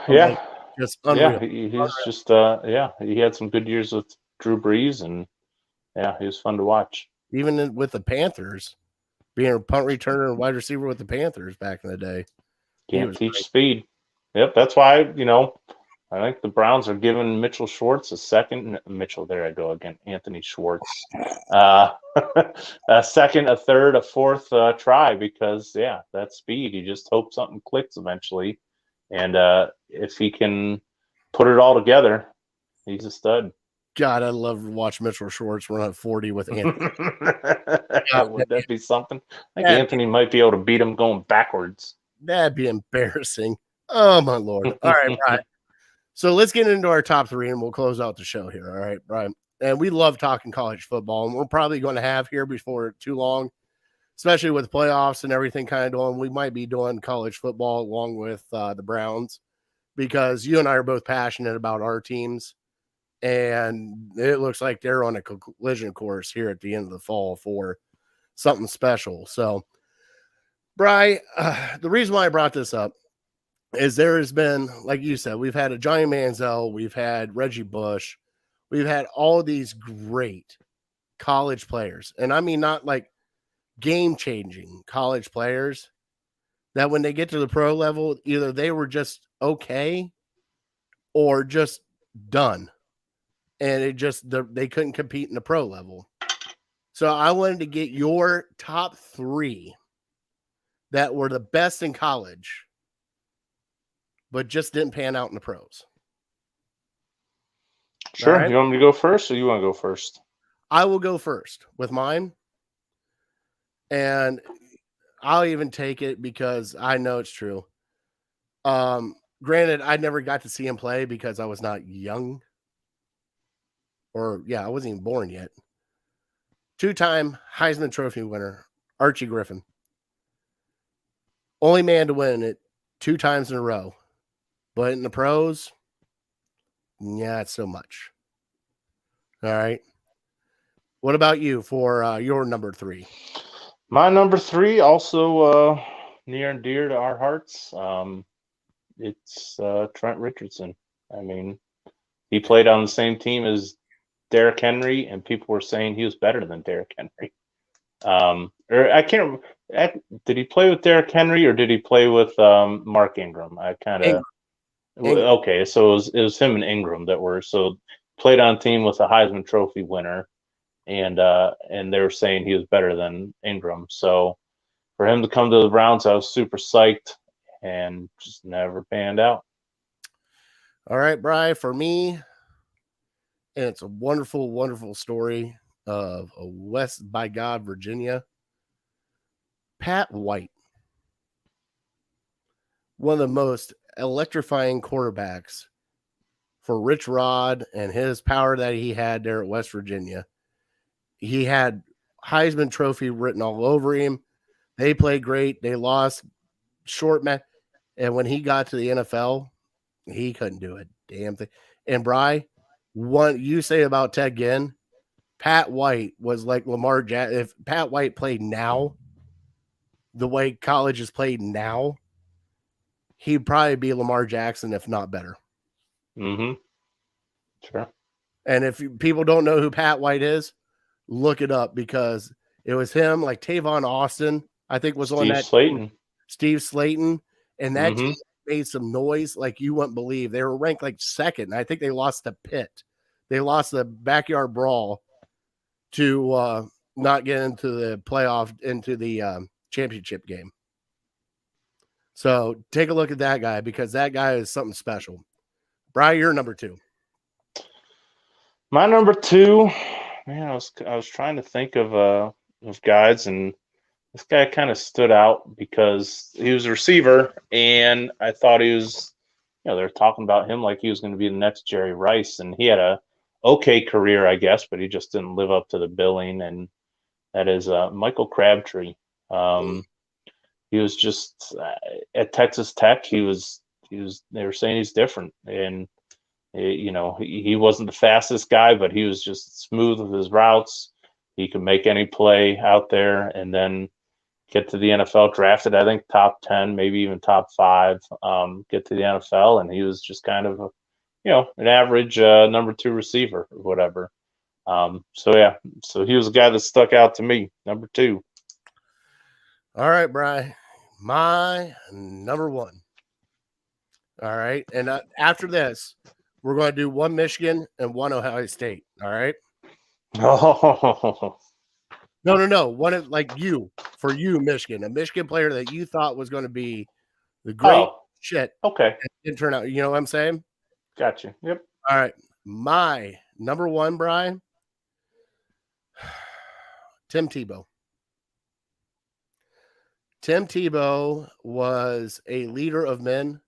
Yeah, Just yeah, unreal. he's just he had some good years with Drew Brees, and yeah, he was fun to watch. Even with the Panthers, being a punt returner and wide receiver with the Panthers back in the day. Can't teach speed. Yep, that's why, I think the Browns are giving Mitchell Schwartz a second. Mitchell, there I go again. Anthony Schwartz. A second, a third, a fourth try because, yeah, that speed. You just hope something clicks eventually. And if he can put it all together, he's a stud. God, I'd love to watch Mitchell Schwartz run at 40 with Anthony. Would that be something? I think Anthony might be able to beat him going backwards. That'd be embarrassing. Oh, my Lord. All right, Brian. So let's get into our top three, and we'll close out the show here. All right, Brian. And we love talking college football, and we're probably going to have here before too long, especially with playoffs and everything kind of doing. We might be doing college football along with the Browns because you and I are both passionate about our teams, and it looks like they're on a collision course here at the end of the fall for something special. So, Brian, the reason why I brought this up is there has been, like you said, we've had a Johnny Manziel, we've had Reggie Bush, we've had all these great college players. And I mean, not like game-changing college players that when they get to the pro level, either they were just okay or just done. And they couldn't compete in the pro level. So I wanted to get your top three that were the best in college, but just didn't pan out in the pros. Sure. Right? You want me to go first or you want to go first? I will go first with mine. And I'll even take it because I know it's true. Granted, I never got to see him play because I was not young. I wasn't even born yet. 2-time Heisman Trophy winner, Archie Griffin. Only man to win it 2 times in a row. But in the pros, not so much. All right. What about you for your number 3? My number 3, also near and dear to our hearts. It's Trent Richardson. I mean, he played on the same team as Derrick Henry, and people were saying he was better than Derrick Henry. Or I can't remember. Did he play with Derrick Henry or did he play with Mark Ingram? I kind of. Okay, so it was him and Ingram that were played on team with a Heisman Trophy winner, and they were saying he was better than Ingram. So for him to come to the Browns, I was super psyched, and just never panned out. All right, Bri, for me, and it's a wonderful, wonderful story of a West by God, Virginia. Pat White, one of the most electrifying quarterbacks for Rich Rod and his power that he had there at West Virginia. He had Heisman Trophy written all over him. They played great. They lost short match. And when he got to the NFL, he couldn't do a damn thing. And Bri, what you say about Ted Ginn, Pat White was like Lamar Jackson. If Pat White played now, the way college is played now, he'd probably be Lamar Jackson, if not better. Mm-hmm. Sure. And if people don't know who Pat White is, look it up because it was him, like Tavon Austin, I think was on that team. Steve Slayton. And that team made some noise like you wouldn't believe. They were ranked like second. I think they lost to Pitt. They lost the backyard brawl to not get into the playoff, into the championship game. So take a look at that guy because that guy is something special. Brian, you're number 2. My number 2, man, I was trying to think of of guys, and this guy kind of stood out because he was a receiver, and I thought he was, they're talking about him like he was going to be the next Jerry Rice, and he had a okay career, I guess, but he just didn't live up to the billing, and that is Michael Crabtree. He was just at Texas Tech. They were saying he's different, and he wasn't the fastest guy, but he was just smooth with his routes. He could make any play out there, and then get to the NFL, drafted, I think, top 10, maybe even top 5, get to the NFL, and he was just kind of, an average number 2 receiver or whatever. So he was a guy that stuck out to me, number 2. All right, Bri, my number 1. All right, and after this, we're going to do one Michigan and one Ohio State. All right. Oh. No. One like for you, Michigan, a Michigan player that you thought was going to be the great shit. Okay. Didn't turn out. You know what I'm saying? Gotcha. Yep. All right. My number 1, Brian, Tim Tebow. Tim Tebow was a leader of men,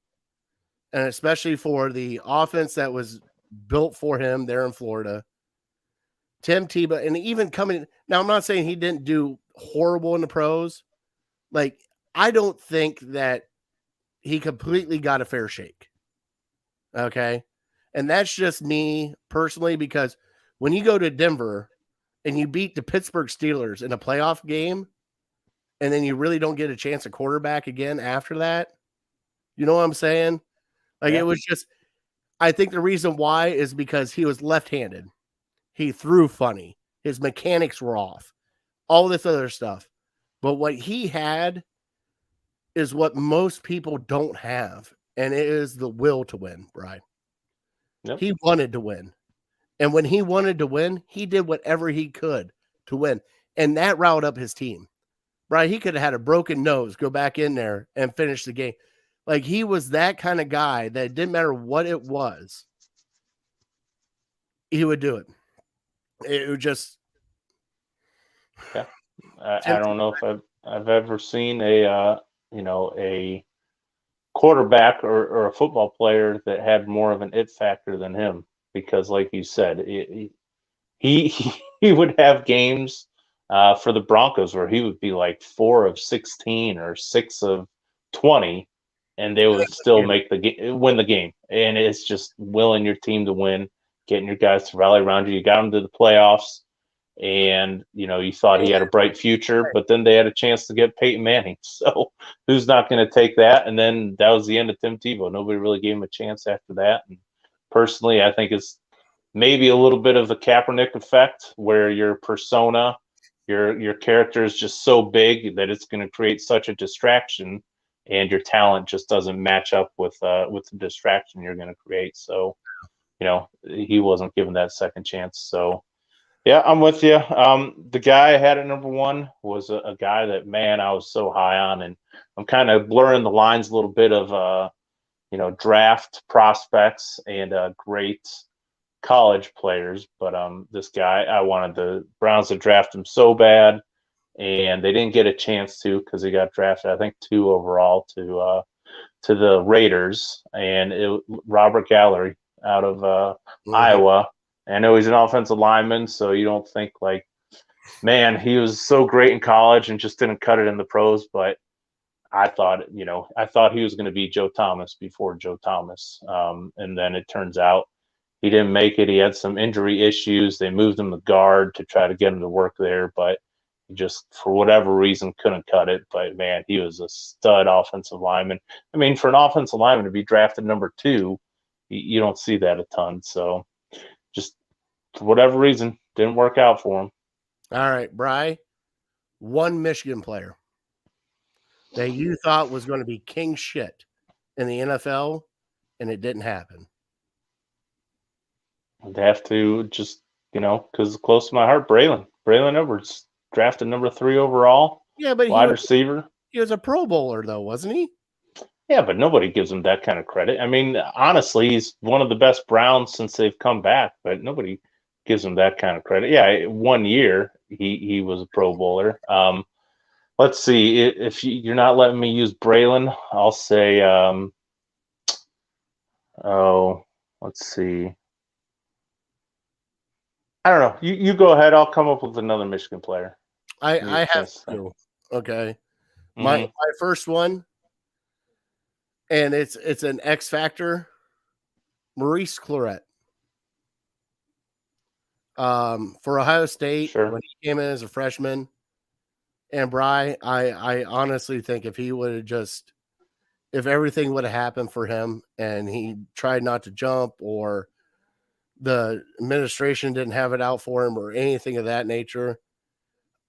and especially for the offense that was built for him there in Florida. Tim Tebow, and even coming now, I'm not saying he didn't do horrible in the pros. Like, I don't think that he completely got a fair shake. Okay. And that's just me personally, because when you go to Denver and you beat the Pittsburgh Steelers in a playoff game, and then you really don't get a chance at quarterback again after that, you know what I'm saying? Like, It was just, I think the reason why is because he was left-handed. He threw funny. His mechanics were off. All this other stuff. But what he had is what most people don't have, and it is the will to win, Brian. Yep. He wanted to win. And when he wanted to win, he did whatever he could to win. And that riled up his team. Brian, he could have had a broken nose, go back in there and finish the game. Like, he was that kind of guy that it didn't matter what it was, he would do it. It would just. Yeah. I don't know if I've ever seen a quarterback or a football player that had more of an it factor than him, because, like you said, he would have games for the Broncos where he would be like 4 of 16 or 6 of 20, and they would still win the game. And it's just willing your team to win, getting your guys to rally around you. You got them to the playoffs, and you thought he had a bright future, but then they had a chance to get Peyton Manning. So who's not going to take that? And then that was the end of Tim Tebow. Nobody really gave him a chance after that. And personally, I think it's maybe a little bit of the Kaepernick effect, where your persona, your character is just so big that it's going to create such a distraction, and your talent just doesn't match up with the distraction you're going to create. So, he wasn't given that second chance. So, yeah, I'm with you. The guy I had at number 1 was a guy that, man, I was so high on, and I'm kind of blurring the lines a little bit of, draft prospects and great college players. But this guy, I wanted the Browns to draft him so bad, and they didn't get a chance to, because he got drafted, I think, 2 overall to the Raiders, and Robert Gallery out of Iowa. I know he's an offensive lineman, so you don't think like, man, he was so great in college and just didn't cut it in the pros. But I thought he was going to be Joe Thomas before Joe Thomas. And then it turns out he didn't make it. He had some injury issues. They moved him to guard to try to get him to work there, but he just, for whatever reason, couldn't cut it. But, man, he was a stud offensive lineman. I mean, for an offensive lineman to be drafted number 2, you don't see that a ton. So, just for whatever reason, didn't work out for him. All right, Bri, one Michigan player that you thought was going to be king shit in the NFL, and it didn't happen. I'd have to just, because it's close to my heart, Braylon Edwards, drafted number 3 overall. Yeah, but wide receiver. He was a Pro Bowler, though, wasn't he? Yeah, but nobody gives him that kind of credit. I mean, honestly, he's one of the best Browns since they've come back, but nobody gives him that kind of credit. Yeah, 1 year he was a Pro Bowler. Let's see. If you're not letting me use Braylon, I'll say. Let's see. I don't know. You go ahead. I'll come up with another Michigan player. I have two. Okay. Mm-hmm. My first one, and it's an X factor, Maurice Clarett. For Ohio State, when he came in as a freshman, and Bry, I honestly think if everything would have happened for him and he tried not to jump, or the administration didn't have it out for him or anything of that nature,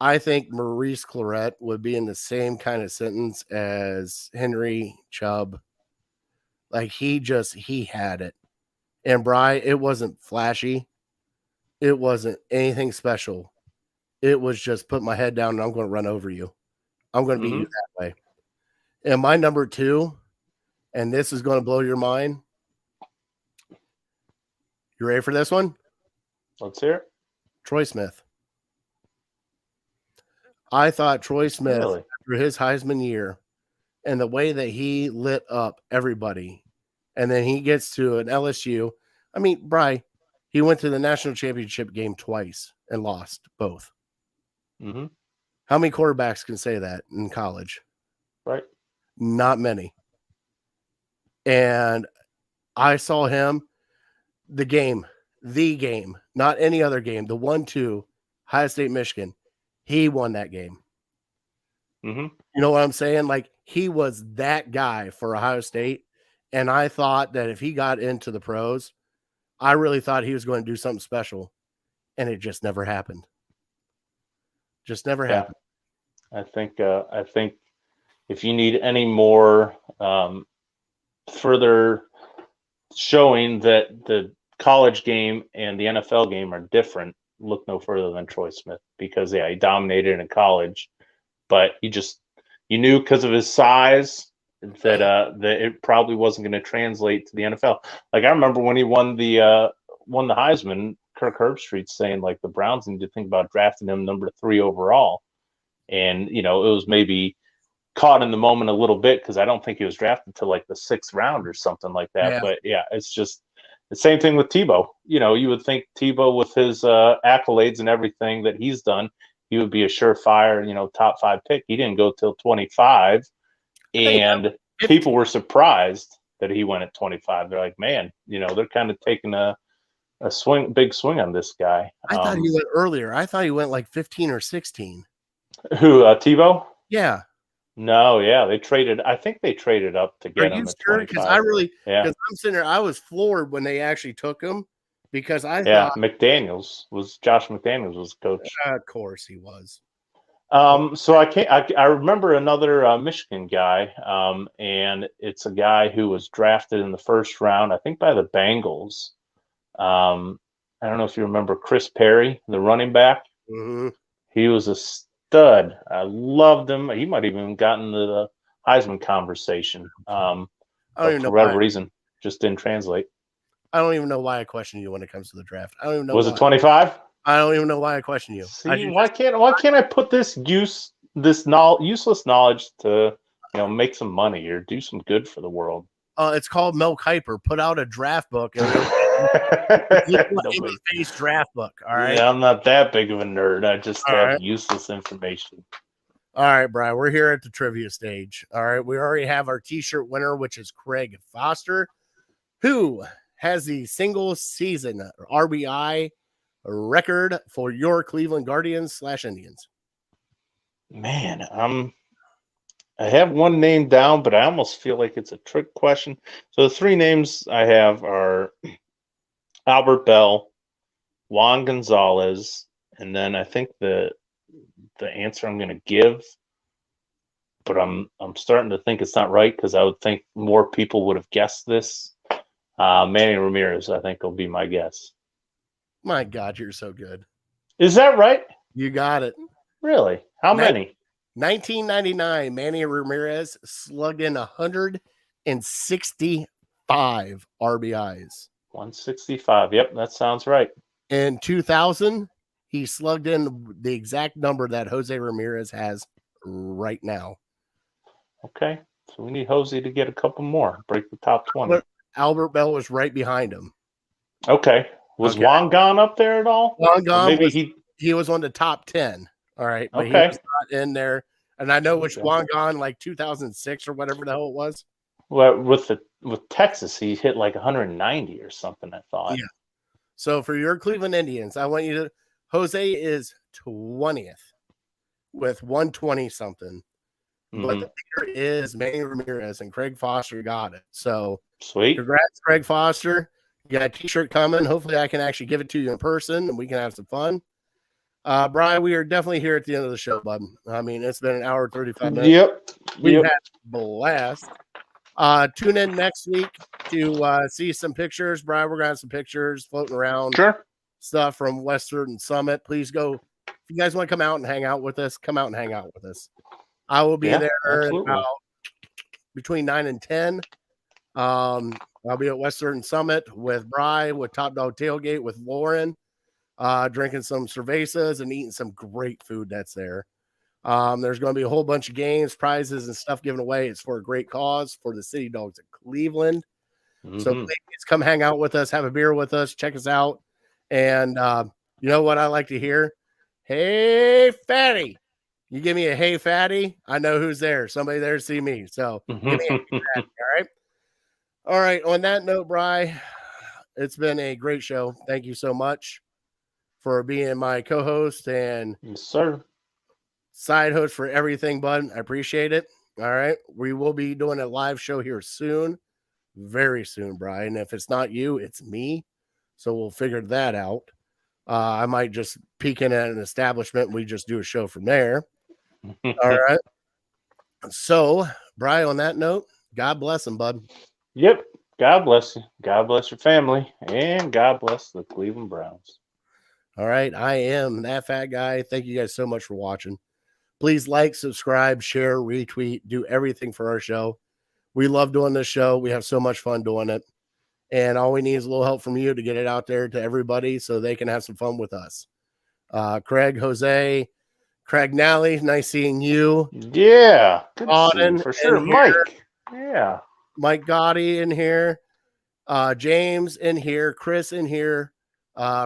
I think Maurice Clarett would be in the same kind of sentence as Henry Chubb. Like he had it. And Bry, it wasn't flashy. It wasn't anything special. It was just put my head down and I'm going to run over you. I'm going to beat you that way. And my number two, and this is going to blow your mind. You ready for this one? Let's hear it. Troy Smith. I thought Troy Smith, after his Heisman year, and the way that he lit up everybody, and then he gets to an LSU. I mean, Bry, he went to the national championship game twice and lost both. Mm-hmm. How many quarterbacks can say that in college? Right. Not many. And I saw him, the game, not any other game, the 1-2, Ohio State, Michigan. He won that game. Mm-hmm. You know what I'm saying? Like, he was that guy for Ohio State. And I thought that if he got into the pros, I really thought he was going to do something special. And it just never happened. Just never happened. I think if you need any more further showing that the college game and the NFL game are different, look no further than Troy Smith, because he dominated in college, but you knew because of his size that it probably wasn't going to translate to the NFL. Like I remember when he won the Heisman, Kirk Herbstreit saying like the Browns need to think about drafting him number 3 overall. And, it was maybe caught in the moment a little bit because I don't think he was drafted to like the 6th round or something like that. Yeah. But yeah, it's just the same thing with Tebow. You would think Tebow with his accolades and everything that he's done, he would be a surefire, top 5 pick. He didn't go till 25. And people were surprised that he went at 25. They're like, man, they're kind of taking a big swing on this guy. I thought he went earlier. I thought he went like 15 or 16. Who, Tebow? Yeah. No, yeah, I think they traded up to get him. Are you sure? Because because I'm sitting there, I was floored when they actually took him, because I thought Josh McDaniels was coach. Of course he was. So I remember another Michigan guy, and it's a guy who was drafted in the 1st round, I think by the Bengals. I don't know if you remember Chris Perry, the running back. Mm-hmm. He was a stud. I loved him. He might have even gotten the Heisman conversation. For whatever reason, just didn't translate. I don't even know why I question you when it comes to the draft. I don't even know. Was it 25? I don't even know why I question you. See, why can't I put this useless knowledge to make some money or do some good for the world? It's called Mel Kiper. Put out a draft book. Face draft book. All right. Yeah, I'm not that big of a nerd. I just have useless information. All right, Brian. We're here at the trivia stage. All right. We already have our T-shirt winner, which is Craig Foster, who has the single season RBI record for your Cleveland Guardians / Indians. Man, I have one name down, but I almost feel like it's a trick question. So the 3 names I have are Albert Bell, Juan Gonzalez, and then I think the answer I'm going to give, but I'm starting to think it's not right because I would think more people would have guessed this. Manny Ramirez, I think, will be my guess. My God, you're so good. Is that right? You got it. Really? How many? 1999, Manny Ramirez slugged in 165 RBIs. 165. Yep, that sounds right. In 2000, he slugged in the exact number that Jose Ramirez has right now. Okay. So we need Jose to get a couple more, break the top 20. Albert Bell was right behind him. Okay. Was Okay. Juan Gone up there at all? Juan Gone he was on the top 10. All right. But okay. he was not in there. And I know which Juan Gone, like 2006 or whatever the hell it was. Well, with Texas, he hit like 190 or something, I thought. Yeah. So for your Cleveland Indians, I want you to Jose is 20th with 120 something. Mm-hmm. But the leader is Manny Ramirez, and Craig Foster got it. So sweet. Congrats, Craig Foster. You got a t-shirt coming. Hopefully I can actually give it to you in person and we can have some fun. Brian, we are definitely here at the end of the show, bud. I mean, it's been an hour 35 minutes. Yep. We've had a blast. Tune in next week to see some pictures. Brian, we're going to have some pictures floating around. Sure. Stuff from Western Summit. Please go. If you guys want to come out and hang out with us, come out and hang out with us. I will be there about between 9 and 10. I'll be at Western Summit with Bri, with Top Dog Tailgate, with Lauren, drinking some cervezas and eating some great food that's there. There's going to be a whole bunch of games, prizes, and stuff given away. It's for a great cause for the City Dogs of Cleveland. Mm-hmm. So please come hang out with us, have a beer with us, check us out. And you know what I like to hear? Hey, fatty. You give me a hey, fatty, I know who's there. Somebody there to see me. So give me a hey, fatty, all right? All right. On that note, Bri, it's been a great show. Thank you so much for being my co-host and yes, sir. Side host for everything, bud. I appreciate it. All right. We will be doing a live show here soon. Very soon, Brian. If it's not you, it's me. So we'll figure that out. I might just peek in at an establishment and we just do a show from there. All right. So, Brian, on that note, God bless him, bud. Yep. God bless you. God bless your family. And God bless the Cleveland Browns. All right. I am that fat guy. Thank you guys so much for watching. Please like, subscribe, share, retweet, do everything for our show. We love doing this show. We have so much fun doing it. And all we need is a little help from you to get it out there to everybody so they can have some fun with us. Craig, Jose, Craig Nally, nice seeing you. Yeah. Good Auden, for sure. Mike. Yeah. Mike Gotti in here. James in here. Chris in here.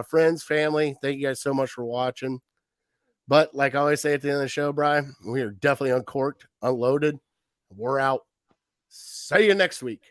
Friends, family, thank you guys so much for watching. But like I always say at the end of the show, Brian, we are definitely uncorked, unloaded. We're out. See you next week.